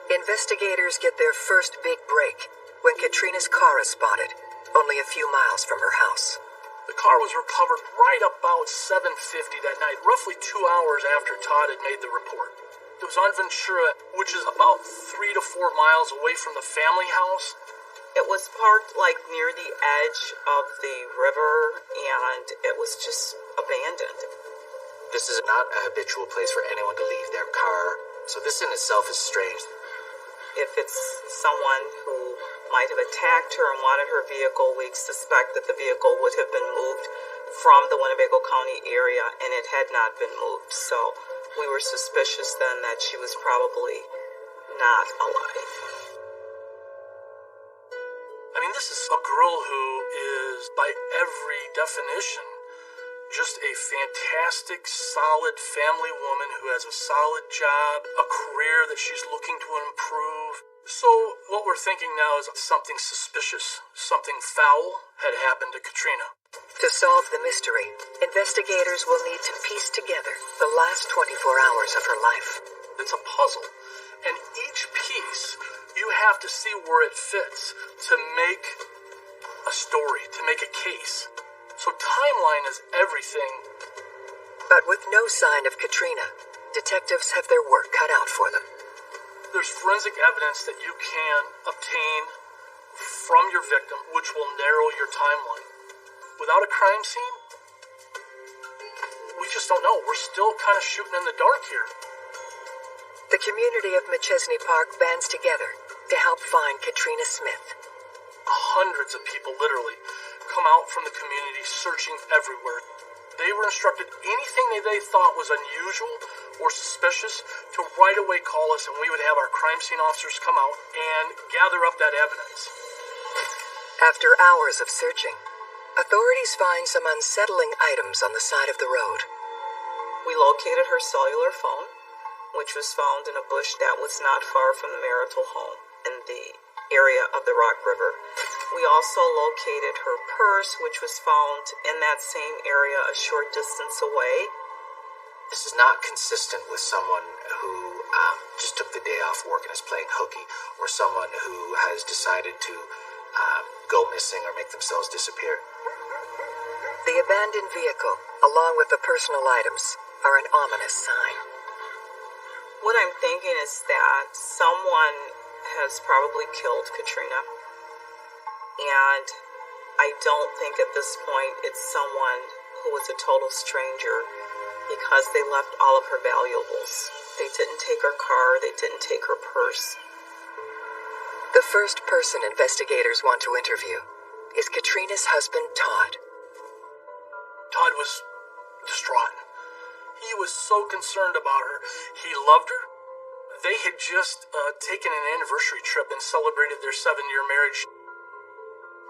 Investigators get their first big break when Katrina's car is spotted, only a few miles from her house. The car was recovered right about 7:50 that night, roughly 2 hours after Todd had made the report. It was on Ventura, which is about 3 to 4 miles away from the family house. It was parked near the edge of the river, and it was just abandoned. This is not a habitual place for anyone to leave their car, so this in itself is strange. If it's someone who might have attacked her and wanted her vehicle, we suspect that the vehicle would have been moved from the Winnebago County area, and it had not been moved. So we were suspicious then that she was probably not alive. This is a girl who is, by every definition, just a fantastic, solid family woman who has a solid job, a career that she's looking to improve. So what we're thinking now is something suspicious, something foul had happened to Katrina. To solve the mystery, investigators will need to piece together the last 24 hours of her life. It's a puzzle, and each piece you have to see where it fits to make a story, to make a case. So timeline is everything. But with no sign of Katrina, detectives have their work cut out for them. There's forensic evidence that you can obtain from your victim, which will narrow your timeline. Without a crime scene, we just don't know. We're still kind of shooting in the dark here. The community of Machesney Park bands together to help find Katrina Smith. Hundreds of people, literally, come out from the community searching everywhere. They were instructed anything they thought was unusual or suspicious to right away call us, and we would have our crime scene officers come out and gather up that evidence. After hours of searching, authorities find some unsettling items on the side of the road. We located her cellular phone, which was found in a bush that was not far from the marital home in the area of the Rock River. We also located her purse, which was found in that same area a short distance away. This is not consistent with someone who just took the day off work and is playing hooky, or someone who has decided to go missing or make themselves disappear. The abandoned vehicle, along with the personal items, are an ominous sign. What I'm thinking is that someone has probably killed Katrina, and I don't think at this point it's someone who was a total stranger, because they left all of her valuables. They didn't take her car, they didn't take her purse. The first person investigators want to interview is Katrina's husband, Todd. Todd was distraught. He was so concerned about her. He loved her. They had just taken an anniversary trip and celebrated their 7-year marriage.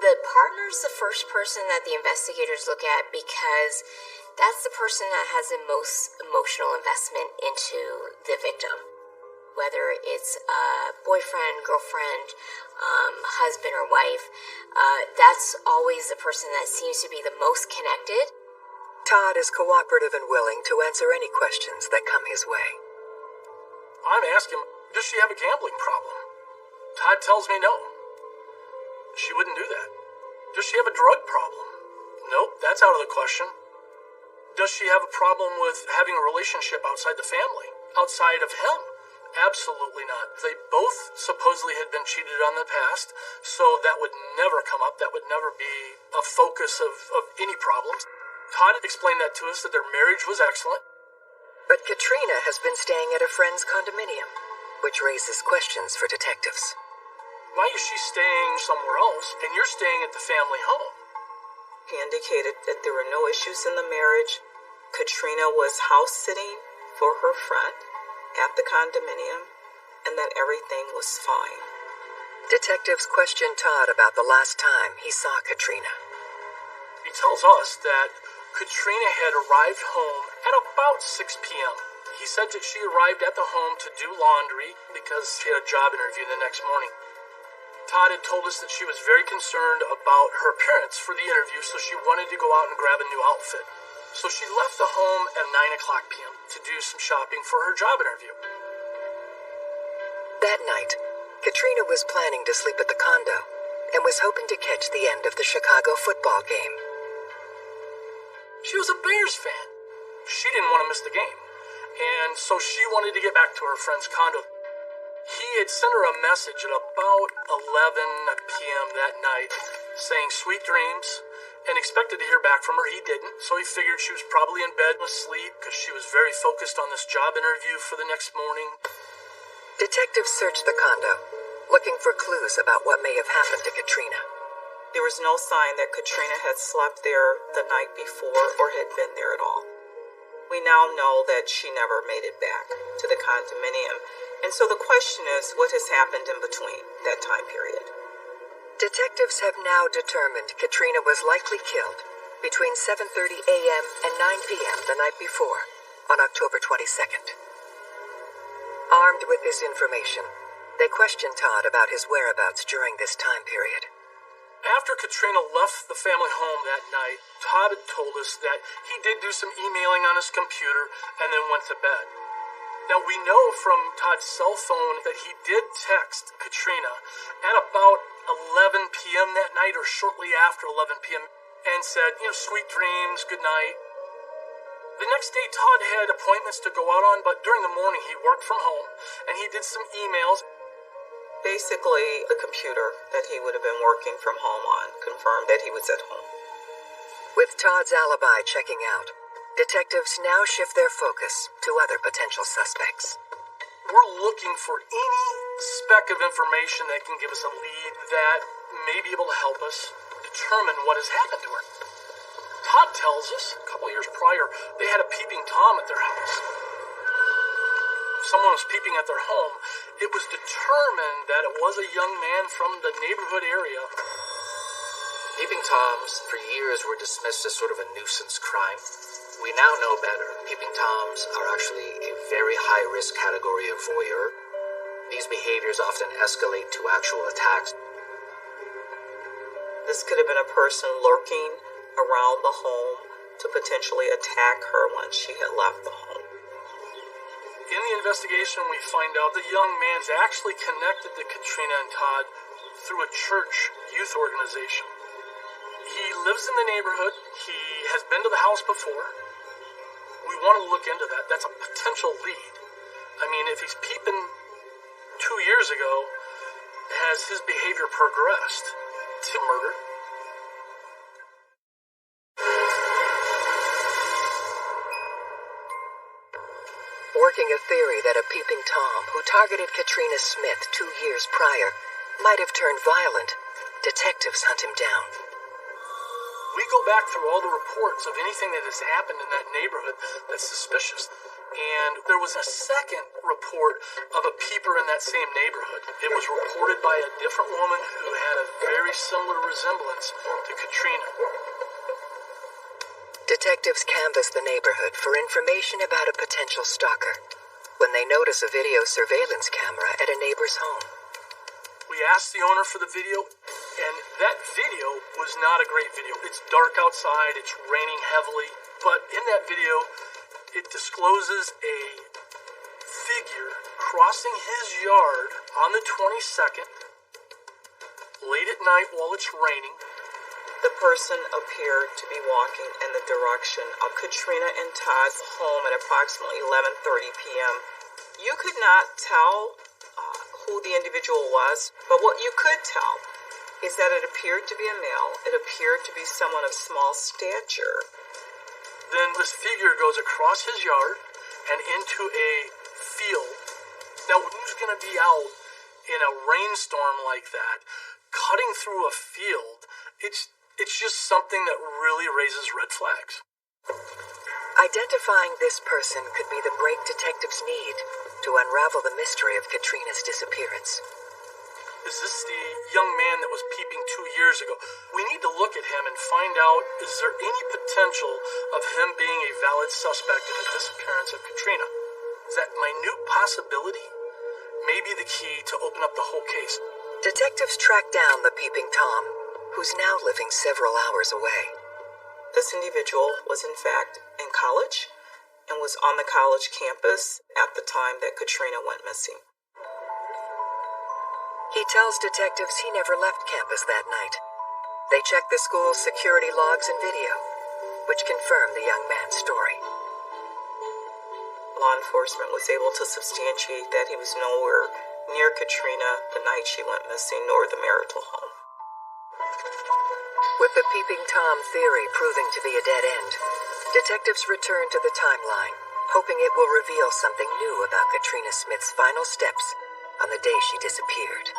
The partner's the first person that the investigators look at because that's the person that has the most emotional investment into the victim. Whether it's a boyfriend, girlfriend, husband, or wife, that's always the person that seems to be the most connected. Todd is cooperative and willing to answer any questions that come his way. I'm asking, does she have a gambling problem? Todd tells me no. She wouldn't do that. Does she have a drug problem? Nope, that's out of the question. Does she have a problem with having a relationship outside the family? Outside of him? Absolutely not. They both supposedly had been cheated on in the past, so that would never come up. That would never be a focus of any problems. Todd explained that to us, that their marriage was excellent. But Katrina has been staying at a friend's condominium, which raises questions for detectives. Why is she staying somewhere else, and you're staying at the family home? He indicated that there were no issues in the marriage. Katrina was house sitting for her friend at the condominium, and that everything was fine. Detectives questioned Todd about the last time he saw Katrina. He tells us that Katrina had arrived home at about 6 p.m. He said that she arrived at the home to do laundry because she had a job interview the next morning. Todd had told us that she was very concerned about her appearance for the interview, so she wanted to go out and grab a new outfit. So she left the home at 9 p.m. to do some shopping for her job interview. That night, Katrina was planning to sleep at the condo and was hoping to catch the end of the Chicago football game. She was a Bears fan. She didn't want to miss the game, and so she wanted to get back to her friend's condo. He had sent her a message at about 11 p.m. that night saying sweet dreams and expected to hear back from her. He didn't, so he figured she was probably in bed asleep because she was very focused on this job interview for the next morning. Detectives searched the condo, looking for clues about what may have happened to Katrina. There was no sign that Katrina had slept there the night before or had been there at all. We now know that she never made it back to the condominium, and so the question is, what has happened in between that time period? Detectives have now determined Katrina was likely killed between 7:30 a.m. and 9 p.m. the night before, on October 22nd. Armed with this information, they questioned Todd about his whereabouts during this time period. After Katrina left the family home that night, Todd had told us that he did do some emailing on his computer and then went to bed. Now, we know from Todd's cell phone that he did text Katrina at about 11 p.m. that night or shortly after 11 p.m. and said, sweet dreams, good night. The next day, Todd had appointments to go out on, but during the morning he worked from home and he did some emails. Basically, the computer that he would have been working from home on confirmed that he was at home. With Todd's alibi checking out, detectives now shift their focus to other potential suspects. We're looking for any speck of information that can give us a lead that may be able to help us determine what has happened to her. Todd tells us a couple years prior they had a peeping Tom at their house. Someone was peeping at their home. It was determined that it was a young man from the neighborhood area. Peeping Toms for years were dismissed as sort of a nuisance crime. We now know better. Peeping Toms are actually a very high-risk category of voyeur. These behaviors often escalate to actual attacks. This could have been a person lurking around the home to potentially attack her once she had left the home. In the investigation, we find out the young man's actually connected to Katrina and Todd through a church youth organization. He lives in the neighborhood. He has been to the house before. We want to look into that. That's a potential lead. I mean, if he's peeping 2 years ago, has his behavior progressed to murder? Working a theory that a peeping Tom who targeted Katrina Smith 2 years prior might have turned violent, detectives hunt him down. We go back through all the reports of anything that has happened in that neighborhood that's suspicious. And there was a second report of a peeper in that same neighborhood. It was reported by a different woman who had a very similar resemblance to Katrina. Detectives canvass the neighborhood for information about a potential stalker when they notice a video surveillance camera at a neighbor's home. We asked the owner for the video, and that video was not a great video. It's dark outside, it's raining heavily, but in that video, it discloses a figure crossing his yard on the 22nd, late at night while it's raining. The person appeared to be walking in the direction of Katrina and Todd's home at approximately 11:30 p.m. You could not tell who the individual was, but what you could tell is that it appeared to be a male. It appeared to be someone of small stature. Then this figure goes across his yard and into a field. Now, who's going to be out in a rainstorm like that, cutting through a field? It's just something that really raises red flags. Identifying this person could be the break detectives need to unravel the mystery of Katrina's disappearance. Is this the young man that was peeping 2 years ago? We need to look at him and find out, is there any potential of him being a valid suspect in the disappearance of Katrina? Is that minute possibility may be the key to open up the whole case? Detectives track down the peeping Tom, who's now living several hours away. This individual was in fact in college and was on the college campus at the time that Katrina went missing. He tells detectives he never left campus that night. They check the school's security logs and video, which confirm the young man's story. Law enforcement was able to substantiate that he was nowhere near Katrina the night she went missing, nor the marital home. With the peeping Tom theory proving to be a dead end, detectives return to the timeline, hoping it will reveal something new about Katrina Smith's final steps on the day she disappeared.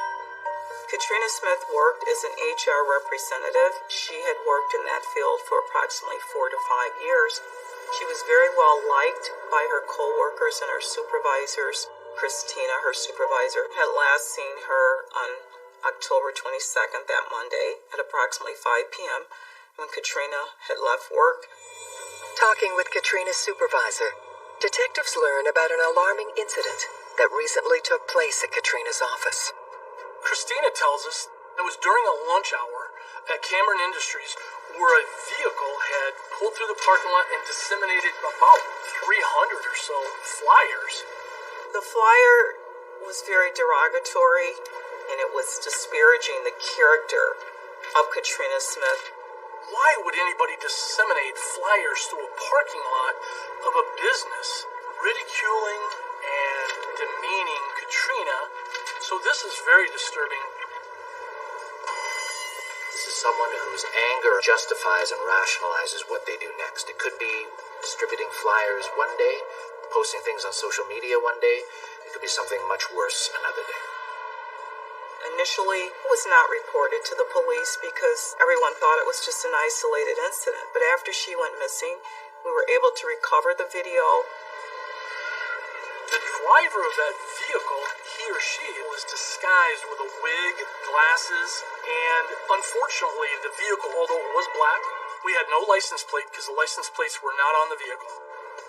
Katrina Smith worked as an HR representative. She had worked in that field for approximately 4 to 5 years. She was very well liked by her co-workers and her supervisors. Christina, her supervisor, had last seen her on October 22nd, that Monday, at approximately 5 p.m. when Katrina had left work. Talking with Katrina's supervisor, detectives learn about an alarming incident that recently took place at Katrina's office. Christina tells us it was during a lunch hour at Cameron Industries where a vehicle had pulled through the parking lot and disseminated about 300 or so flyers. The flyer was very derogatory, and it was disparaging the character of Katrina Smith. Why would anybody disseminate flyers through a parking lot of a business, ridiculing and demeaning Katrina? So this is very disturbing. This is someone whose anger justifies and rationalizes what they do next. It could be distributing flyers one day, posting things on social media one day. It could be something much worse another day. Initially, it was not reported to the police because everyone thought it was just an isolated incident. But after she went missing, we were able to recover the video. The driver of that vehicle, he or she, was disguised with a wig, glasses, and unfortunately, the vehicle, although it was black, we had no license plate because the license plates were not on the vehicle.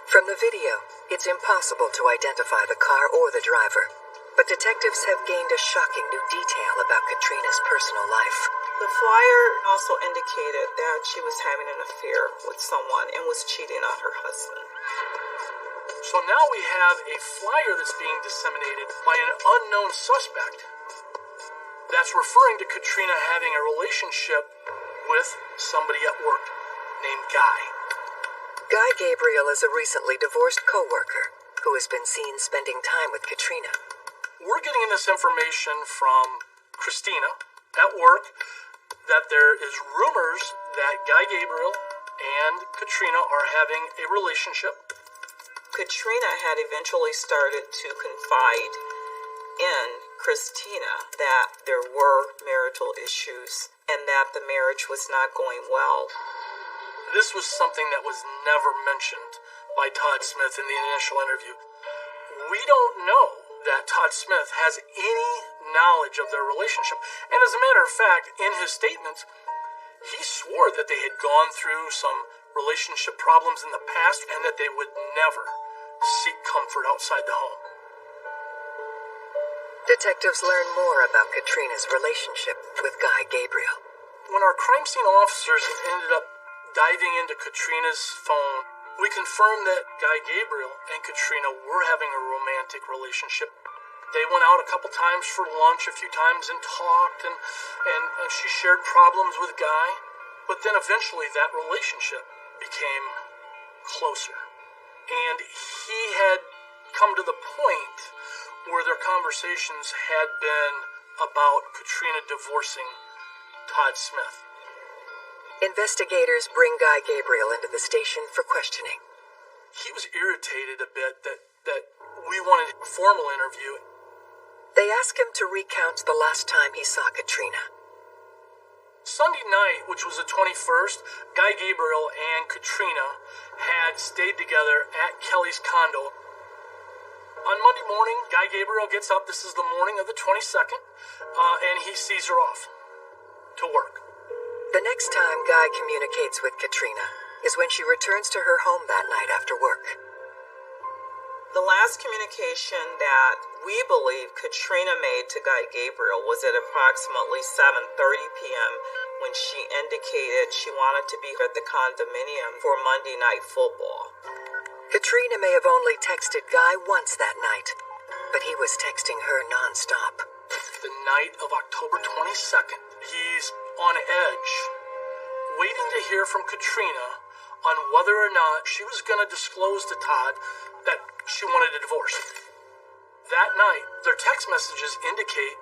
From the video, it's impossible to identify the car or the driver, but detectives have gained a shocking new detail about Katrina's personal life. The flyer also indicated that she was having an affair with someone and was cheating on her husband. So now we have a flyer that's being disseminated by an unknown suspect that's referring to Katrina having a relationship with somebody at work named Guy. Guy Gabriel is a recently divorced co-worker who has been seen spending time with Katrina. We're getting this information from Christina at work that there is rumors that Guy Gabriel and Katrina are having a relationship. Katrina had eventually started to confide in Christina that there were marital issues and that the marriage was not going well. This was something that was never mentioned by Todd Smith in the initial interview. We don't know that Todd Smith has any knowledge of their relationship. And as a matter of fact, in his statements, he swore that they had gone through some relationship problems in the past and that they would never seek comfort outside the home. Detectives learn more about Katrina's relationship with Guy Gabriel. When our crime scene officers ended up diving into Katrina's phone, we confirmed that Guy Gabriel and Katrina were having a romantic relationship. They went out a couple times for lunch a few times and talked, and she shared problems with Guy. But then eventually that relationship became closer. And he had come to the point where their conversations had been about Katrina divorcing Todd Smith. Investigators bring Guy Gabriel into the station for questioning. He was irritated a bit that we wanted a formal interview. They ask him to recount the last time he saw Katrina. Sunday night, which was the 21st, Guy Gabriel and Katrina had stayed together at Kelly's condo. On Monday morning, Guy Gabriel gets up. This is the morning of the 22nd, and he sees her off to work. The next time Guy communicates with Katrina is when she returns to her home that night after work. The last communication that we believe Katrina made to Guy Gabriel was at approximately 7:30 p.m. when she indicated she wanted to be at the condominium for Monday Night Football. Katrina may have only texted Guy once that night, but he was texting her nonstop. The night of October 22nd, he's on edge, waiting to hear from Katrina on whether or not she was going to disclose to Todd that she wanted a divorce. That night, their text messages indicate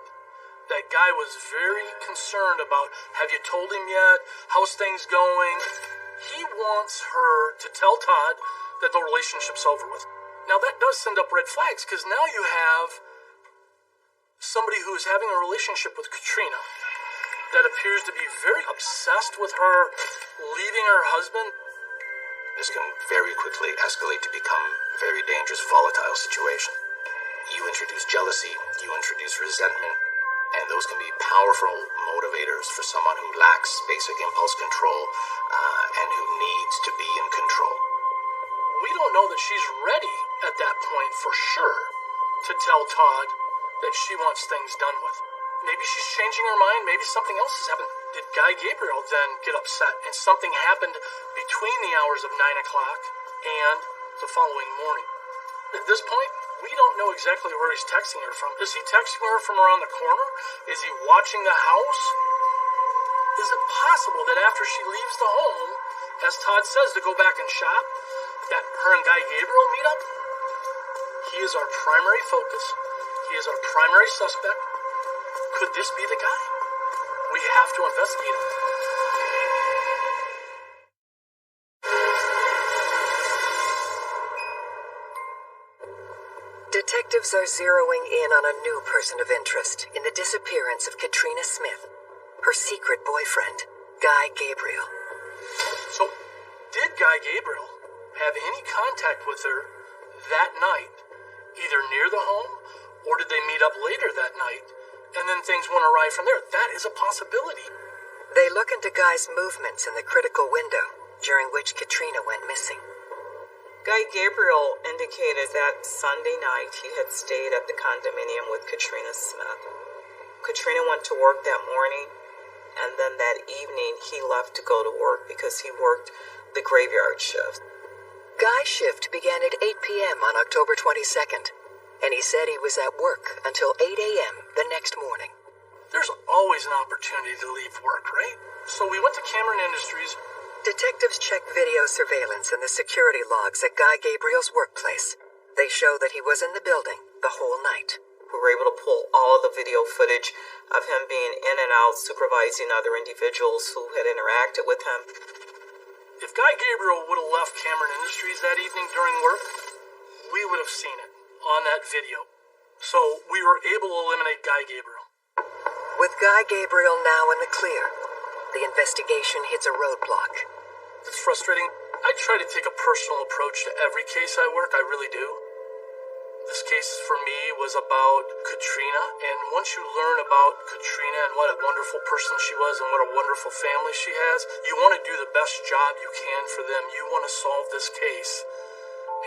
that Guy was very concerned about, have you told him yet? How's things going? He wants her to tell Todd that the relationship's over with. Now that does send up red flags, because now you have somebody who is having a relationship with Katrina that appears to be very obsessed with her leaving her husband. This can very quickly escalate to become a very dangerous, volatile situation. You introduce jealousy, you introduce resentment, and those can be powerful motivators for someone who lacks basic impulse control and who needs to be in control. We don't know that she's ready at that point for sure to tell Todd that she wants things done with. Maybe she's changing her mind. Maybe something else has happened. Did Guy Gabriel then get upset and something happened between the hours of 9 o'clock and the following morning? At this point, we don't know exactly where he's texting her from. Is he texting her from around the corner? Is he watching the house? Is it possible that after she leaves the home, as Todd says, to go back and shop, that her and Guy Gabriel meet up? He is our primary focus. He is our primary suspect. Could this be the guy? We have to investigate him. Detectives are zeroing in on a new person of interest in the disappearance of Katrina Smith, her secret boyfriend, Guy Gabriel. So, did Guy Gabriel have any contact with her that night, either near the home, or did they meet up later that night, and then things went awry from there? That is a possibility. They look into Guy's movements in the critical window during which Katrina went missing. Guy Gabriel indicated that Sunday night he had stayed at the condominium with Katrina Smith. Katrina went to work that morning, and then that evening he left to go to work because he worked the graveyard shift. Guy's shift began at 8 p.m. on October 22nd, and he said he was at work until 8 a.m. the next morning. There's always an opportunity to leave work, right? So we went to Cameron Industries. Detectives checked video surveillance and the security logs at Guy Gabriel's workplace. They show that he was in the building the whole night. We were able to pull all of the video footage of him being in and out, supervising other individuals who had interacted with him. If Guy Gabriel would have left Cameron Industries that evening during work, we would have seen it on that video. So we were able to eliminate Guy Gabriel. With Guy Gabriel now in the clear, the investigation hits a roadblock. It's frustrating. I try to take a personal approach to every case I work, I really do. This case for me was about Katrina, and once you learn about Katrina and what a wonderful person she was and what a wonderful family she has, you want to do the best job you can for them. You want to solve this case,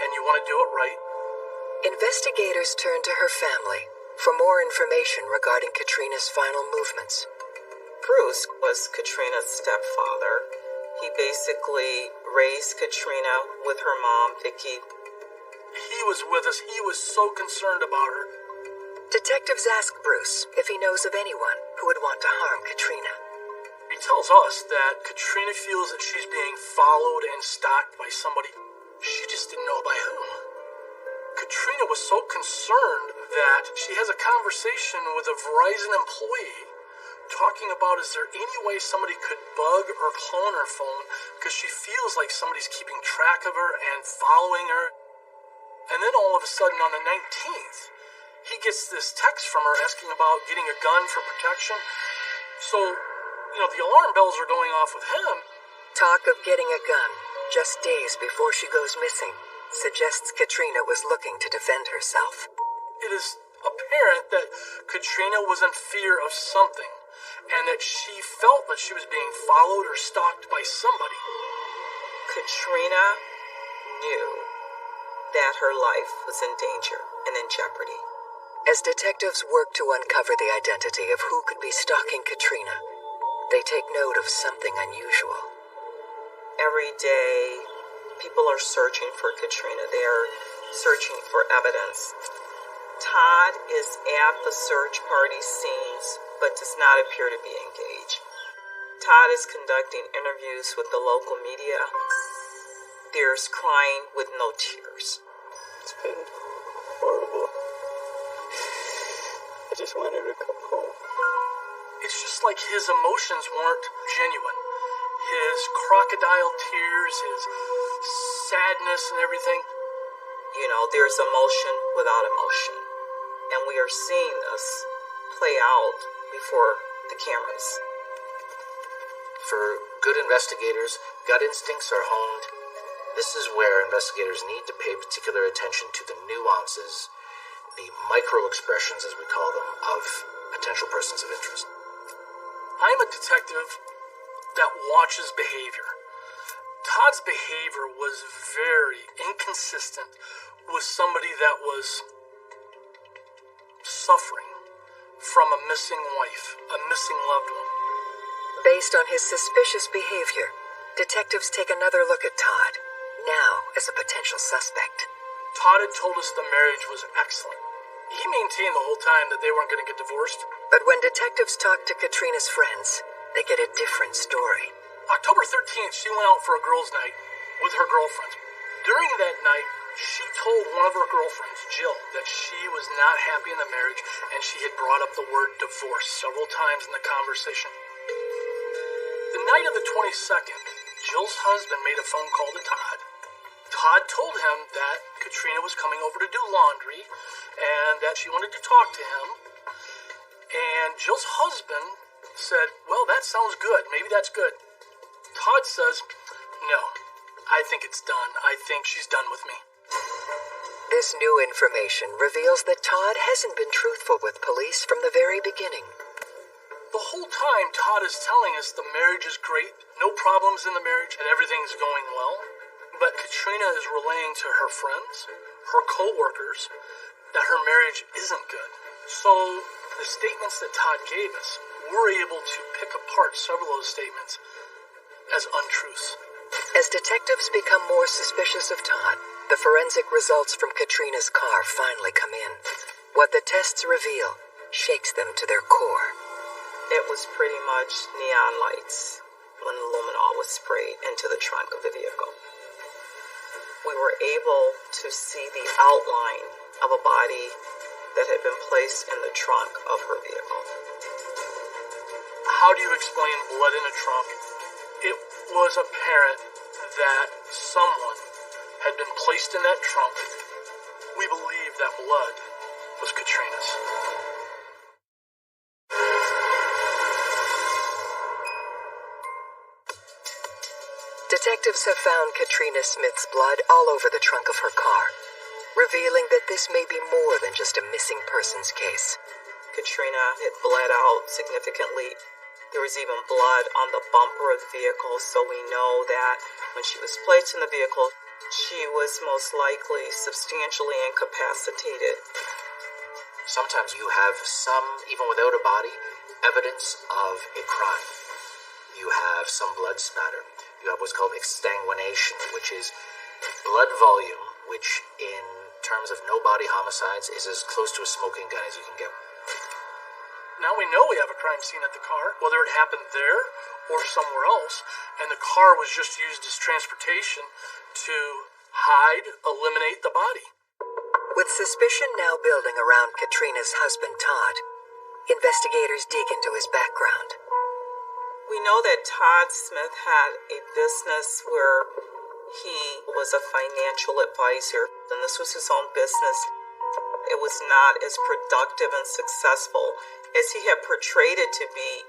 and you want to do it right. Investigators turn to her family for more information regarding Katrina's final movements. Bruce was Katrina's stepfather. He basically raised Katrina with her mom, Vicky. He was with us. He was so concerned about her. Detectives ask Bruce if he knows of anyone who would want to harm Katrina. He tells us that Katrina feels that she's being followed and stalked by somebody. She just didn't know by whom. Katrina was so concerned that she has a conversation with a Verizon employee talking about is there any way somebody could bug or clone her phone because she feels like somebody's keeping track of her and following her. And then all of a sudden on the 19th, he gets this text from her asking about getting a gun for protection. So, the alarm bells are going off with him. Talk of getting a gun just days before she goes missing suggests Katrina was looking to defend herself. It is apparent that Katrina was in fear of something, and that she felt that she was being followed or stalked by somebody. Katrina knew that her life was in danger and in jeopardy. As detectives work to uncover the identity of who could be stalking Katrina, they take note of something unusual. Every day, people are searching for Katrina. They are searching for evidence. Todd is at the search party scenes, but does not appear to be engaged. Todd is conducting interviews with the local media. There's crying with no tears. It's been horrible. I just wanted to come home. It's just like his emotions weren't genuine. His crocodile tears, his sadness and everything. There's emotion without emotion. And we are seeing this play out before the cameras. For good investigators, gut instincts are honed. This is where investigators need to pay particular attention to the nuances, the micro-expressions, as we call them, of potential persons of interest. I'm a detective that watches behavior. Todd's behavior was very inconsistent with somebody that was suffering from a missing wife, a missing loved one. Based on his suspicious behavior, detectives take another look at Todd, now as a potential suspect. Todd had told us the marriage was excellent. He maintained the whole time that they weren't going to get divorced. But when detectives talk to Katrina's friends, they get a different story. October 13th, she went out for a girls' night with her girlfriends. During that night, she told one of her girlfriends, Jill, that she was not happy in the marriage, and she had brought up the word divorce several times in the conversation. The night of the 22nd, Jill's husband made a phone call to Todd. Todd told him that Katrina was coming over to do laundry and that she wanted to talk to him. And Jill's husband said, well, that sounds good. Maybe that's good. Todd says, no, I think it's done. I think she's done with me. This new information reveals that Todd hasn't been truthful with police from the very beginning. The whole time, Todd is telling us the marriage is great, no problems in the marriage, and everything's going well. But Katrina is relaying to her friends, her co-workers, that her marriage isn't good. So the statements that Todd gave us, we're able to pick apart several of those statements as untruths. As detectives become more suspicious of Todd, the forensic results from Katrina's car finally come in. What the tests reveal shakes them to their core. It was pretty much neon lights when luminol was sprayed into the trunk of the vehicle. We were able to see the outline of a body that had been placed in the trunk of her vehicle. How do you explain blood in a trunk? It was apparent that someone had been placed in that trunk. We believe that blood was Katrina's. Detectives have found Katrina Smith's blood all over the trunk of her car, revealing that this may be more than just a missing persons case. Katrina had bled out significantly. There was even blood on the bumper of the vehicle, so we know that when she was placed in the vehicle, she was most likely substantially incapacitated. Sometimes you have some, even without a body, evidence of a crime. You have some blood spatter. You have what's called exsanguination, which is blood volume, which in terms of no body homicides is as close to a smoking gun as you can get. Now we know we have a crime scene at the car, whether it happened there or somewhere else, and the car was just used as transportation to hide, eliminate the body. With suspicion now building around Katrina's husband, Todd, investigators dig into his background. We know that Todd Smith had a business where he was a financial advisor, and this was his own business. It was not as productive and successful as he had portrayed it to be.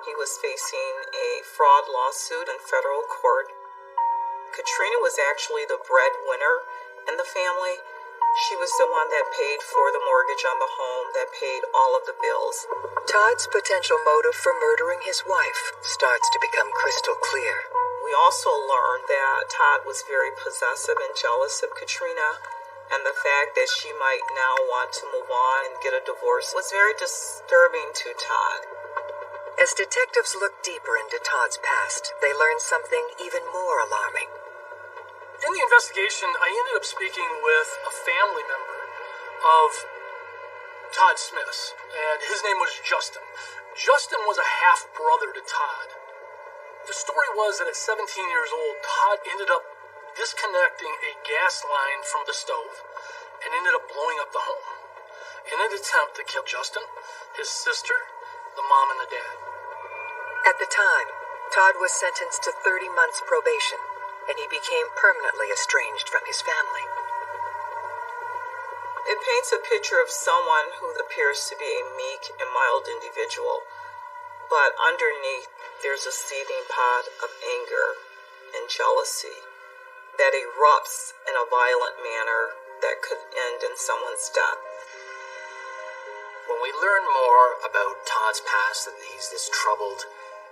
He was facing a fraud lawsuit in federal court. Katrina was actually the breadwinner in the family. She was the one that paid for the mortgage on the home, that paid all of the bills. Todd's potential motive for murdering his wife starts to become crystal clear. We also learned that Todd was very possessive and jealous of Katrina, and the fact that she might now want to move on and get a divorce was very disturbing to Todd. As detectives look deeper into Todd's past, they learn something even more alarming. In the investigation, I ended up speaking with a family member of Todd Smith's, and his name was Justin. Justin was a half-brother to Todd. The story was that at 17 years old, Todd ended up disconnecting a gas line from the stove and ended up blowing up the home in an attempt to kill Justin, his sister, the mom, and the dad. At the time, Todd was sentenced to 30 months probation, and he became permanently estranged from his family. It paints a picture of someone who appears to be a meek and mild individual, but underneath there's a seething pot of anger and jealousy that erupts in a violent manner that could end in someone's death. When we learn more about Todd's past, that he's this troubled,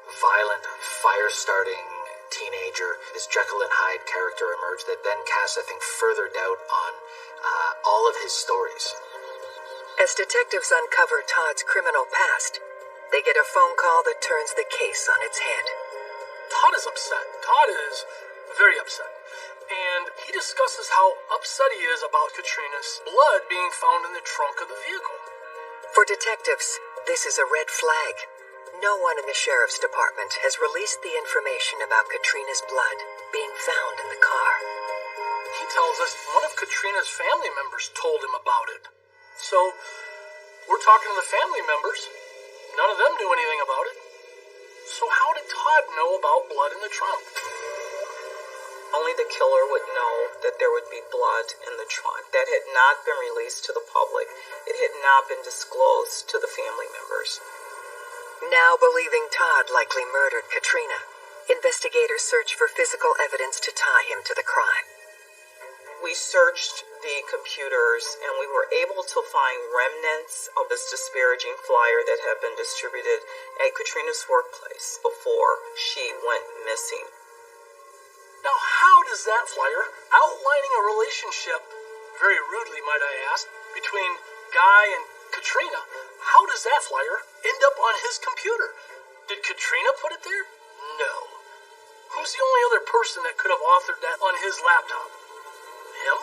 violent, fire-starting teenager, this Jekyll and Hyde character emerged that then casts, I think, further doubt on all of his stories. As detectives uncover Todd's criminal past, they get a phone call that turns the case on its head. Todd is upset. Todd is very upset. And he discusses how upset he is about Katrina's blood being found in the trunk of the vehicle. For detectives, this is a red flag. No one in the sheriff's department has released the information about Katrina's blood being found in the car. He tells us one of Katrina's family members told him about it. So, we're talking to the family members. None of them knew anything about it. So how did Todd know about blood in the trunk? Only the killer would know that there would be blood in the trunk. That had not been released to the public. It had not been disclosed to the family members. Now believing Todd likely murdered Katrina, investigators search for physical evidence to tie him to the crime. We searched the computers and we were able to find remnants of this disparaging flyer that had been distributed at Katrina's workplace before she went missing. Now, how does that flyer, outlining a relationship, very rudely might I ask, between Guy and Katrina, how does that flyer end up on his computer? Did Katrina put it there? No. Who's the only other person that could have authored that on his laptop? Him?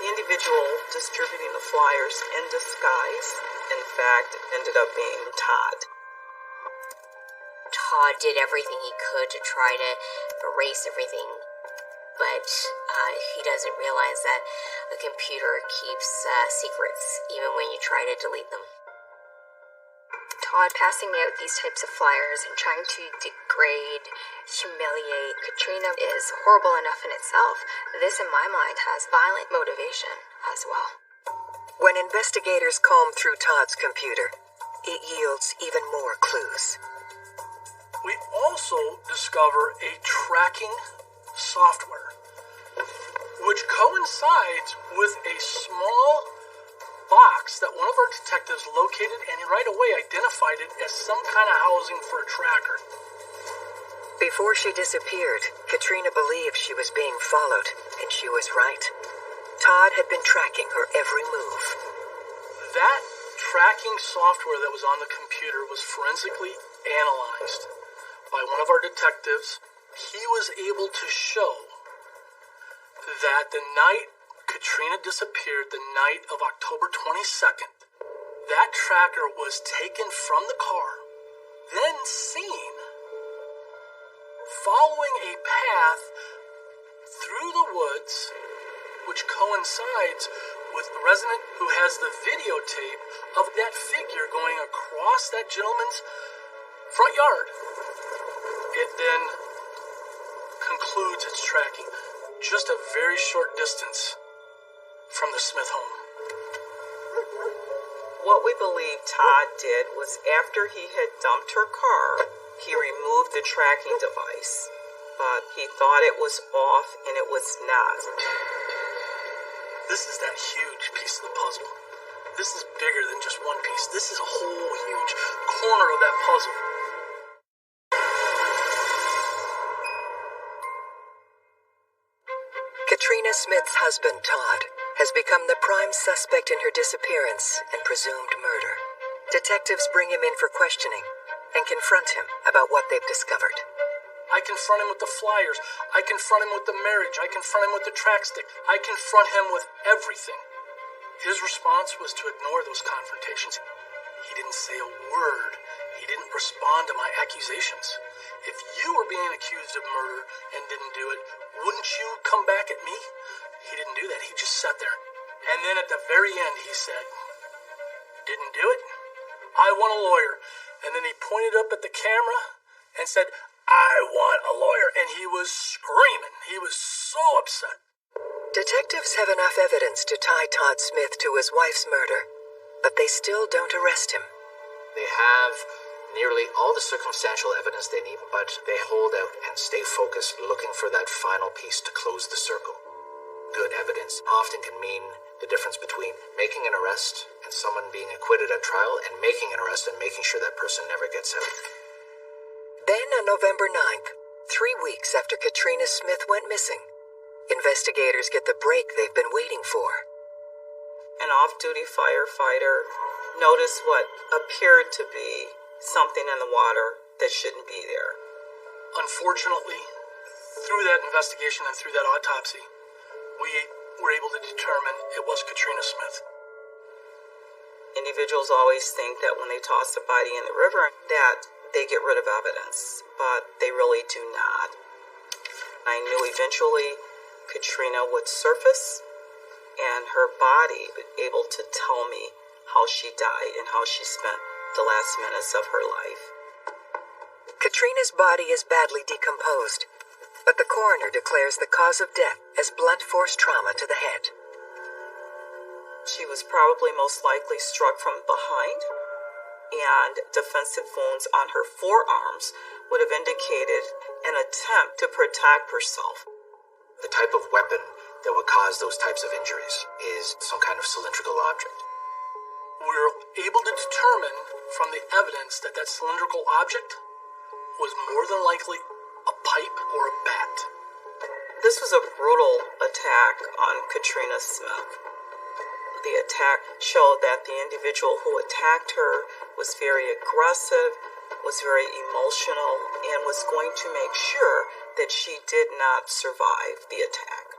The individual distributing the flyers in disguise, in fact, ended up being Todd. Todd did everything he could to try to erase everything, but he doesn't realize that a computer keeps secrets even when you try to delete them. Todd passing out these types of flyers and trying to degrade, humiliate Katrina is horrible enough in itself. This, in my mind, has violent motivation as well. When investigators comb through Todd's computer, it yields even more clues. We also discovered discover a tracking software which coincides with a small box that one of our detectives located and right away identified it as some kind of housing for a tracker. Before she disappeared, Katrina believed she was being followed, and she was right. Todd had been tracking her every move. That tracking software that was on the computer was forensically analyzed by one of our detectives. He was able to show that the night Katrina disappeared, the night of October 22nd, that tracker was taken from the car, then seen following a path through the woods, which coincides with the resident who has the videotape of that figure going across that gentleman's front yard. It then concludes its tracking just a very short distance from the Smith home. What we believe Todd did was after he had dumped her car, he removed the tracking device, but he thought it was off and it was not. This is that huge piece of the puzzle. This is bigger than just one piece. This is a whole huge corner of that puzzle. Katrina Smith's husband, Todd, has become the prime suspect in her disappearance and presumed murder. Detectives bring him in for questioning and confront him about what they've discovered. I confront him with the flyers. I confront him with the marriage. I confront him with the track stick. I confront him with everything. His response was to ignore those confrontations. He didn't say a word. He didn't respond to my accusations. If you were being accused of murder and didn't do it, wouldn't you come back at me? He didn't do that. He just sat there. And then at the very end, he said, "Didn't do it? I want a lawyer." And then he pointed up at the camera and said, "I want a lawyer." And he was screaming. He was so upset. Detectives have enough evidence to tie Todd Smith to his wife's murder, but they still don't arrest him. They have nearly all the circumstantial evidence they need, but they hold out and stay focused, looking for that final piece to close the circle. Good evidence often can mean the difference between making an arrest and someone being acquitted at trial, and making an arrest and making sure that person never gets out. Then on November 9th, 3 weeks after Katrina Smith went missing, investigators get the break they've been waiting for. An off-duty firefighter noticed what appeared to be something in the water that shouldn't be there. Unfortunately, through that investigation and through that autopsy, we were able to determine it was Katrina Smith. Individuals always think that when they toss a body in the river that they get rid of evidence, but they really do not. I knew eventually Katrina would surface and her body would be able to tell me how she died and how she spent the last minutes of her life. Katrina's body is badly decomposed, but the coroner declares the cause of death as blunt force trauma to the head. She was probably most likely struck from behind, and defensive wounds on her forearms would have indicated an attempt to protect herself. The type of weapon that would cause those types of injuries is some kind of cylindrical object. We were able to determine from the evidence that that cylindrical object was more than likely a pipe or a bat. This was a brutal attack on Katrina Smith. The attack showed that the individual who attacked her was very aggressive, was very emotional, and was going to make sure that she did not survive the attack.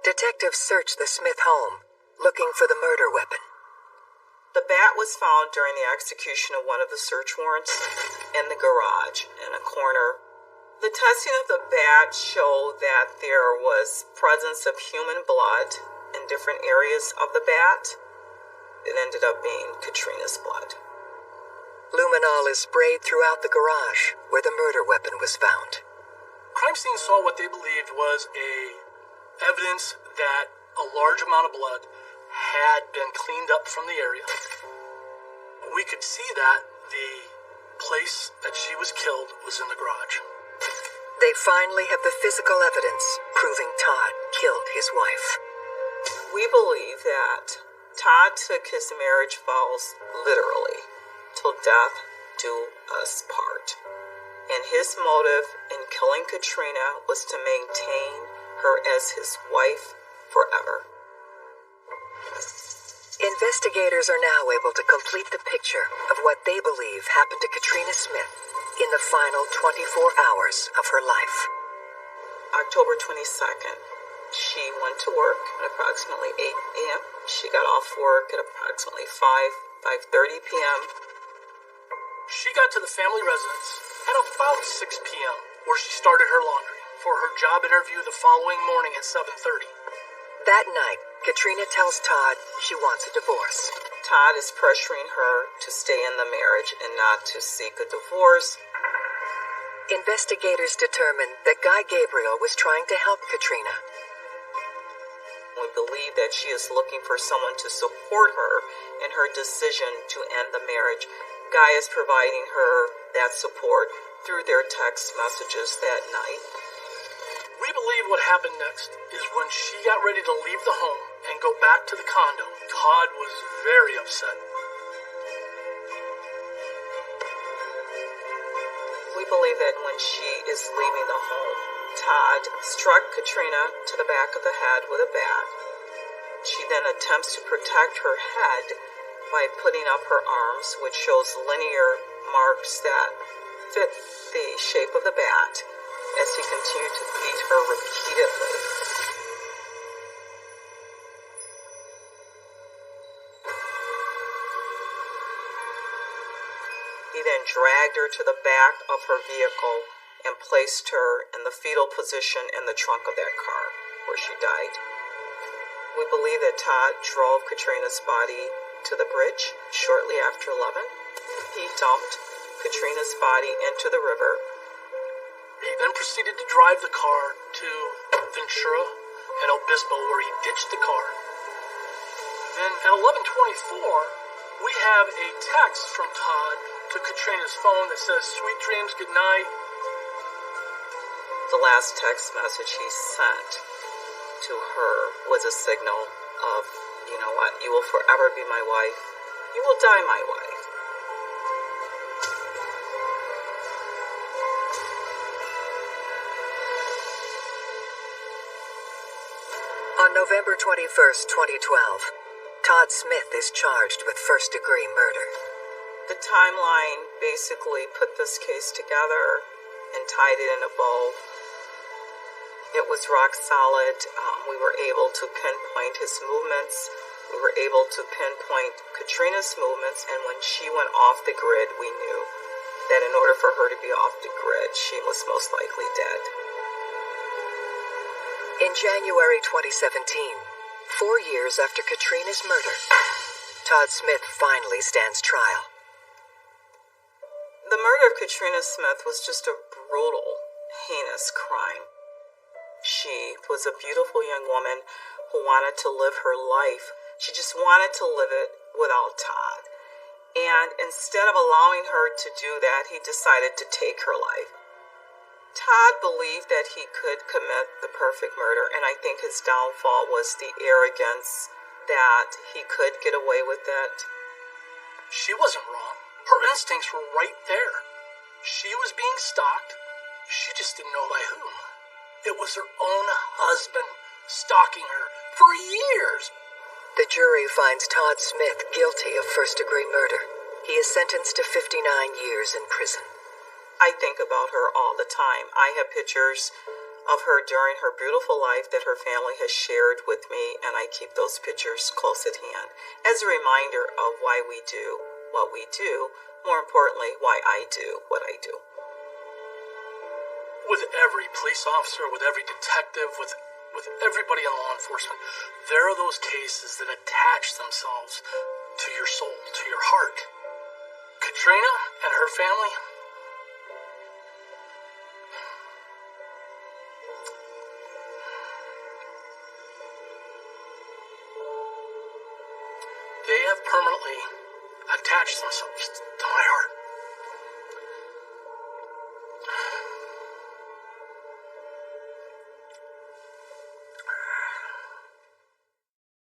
Detectives searched the Smith home, looking for the murder weapon. The bat was found during the execution of one of the search warrants in the garage in a corner. The testing of the bat showed that there was presence of human blood in different areas of the bat. It ended up being Katrina's blood. Luminol is sprayed throughout the garage where the murder weapon was found. Crime scene saw what they believed was evidence that a large amount of blood had been cleaned up from the area. We could see that the place that she was killed was in the garage. They finally have the physical evidence proving Todd killed his wife. We believe that Todd took his marriage vows literally, till death do us part. And his motive in killing Katrina was to maintain her as his wife forever. Investigators are now able to complete the picture of what they believe happened to Katrina Smith in the final 24 hours of her life. October 22nd, she went to work at approximately 8 a.m. She got off work at approximately 5:30 p.m. She got to the family residence at about 6 p.m., where she started her laundry for her job interview the following morning at 7:30. That night, Katrina tells Todd she wants a divorce. Todd is pressuring her to stay in the marriage and not to seek a divorce. Investigators determined that Guy Gabriel was trying to help Katrina. We believe that she is looking for someone to support her in her decision to end the marriage. Guy is providing her that support through their text messages that night. We believe what happened next is when she got ready to leave the home and go back to the condo, Todd was very upset. We believe that when she is leaving the home, Todd struck Katrina to the back of the head with a bat. She then attempts to protect her head by putting up her arms, which shows linear marks that fit the shape of the bat, as he continued to beat her repeatedly. He then dragged her to the back of her vehicle and placed her in the fetal position in the trunk of that car, where she died. We believe that Todd drove Katrina's body to the bridge shortly after 11. He dumped Katrina's body into the river. He then proceeded to drive the car to Ventura and Obispo, where he ditched the car. Then at 11:24, we have a text from Todd to Katrina's phone that says, "Sweet dreams, good night." The last text message he sent to her was a signal of, you know what, you will forever be my wife. You will die my wife. On November 21st, 2012, Todd Smith is charged with first-degree murder. The timeline basically put this case together and tied it in a bow. It was rock solid. We were able to pinpoint his movements. We were able to pinpoint Katrina's movements, and when she went off the grid, we knew that in order for her to be off the grid, she was most likely dead. In January 2017, 4 years after Katrina's murder, Todd Smith finally stands trial. The murder of Katrina Smith was just a brutal, heinous crime. She was a beautiful young woman who wanted to live her life. She just wanted to live it without Todd. And instead of allowing her to do that, he decided to take her life. Todd believed that he could commit the perfect murder, and I think his downfall was the arrogance that he could get away with it. She wasn't wrong. Her instincts were right there. She was being stalked. She just didn't know by whom. It was her own husband stalking her for years. The jury finds Todd Smith guilty of first-degree murder. He is sentenced to 59 years in prison. I think about her all the time. I have pictures of her during her beautiful life that her family has shared with me, and I keep those pictures close at hand as a reminder of why we do what we do, more importantly, why I do what I do. With every police officer, with every detective, with everybody in law enforcement, there are those cases that attach themselves to your soul, to your heart. Katrina and her family, they have permanently attached themselves to my heart.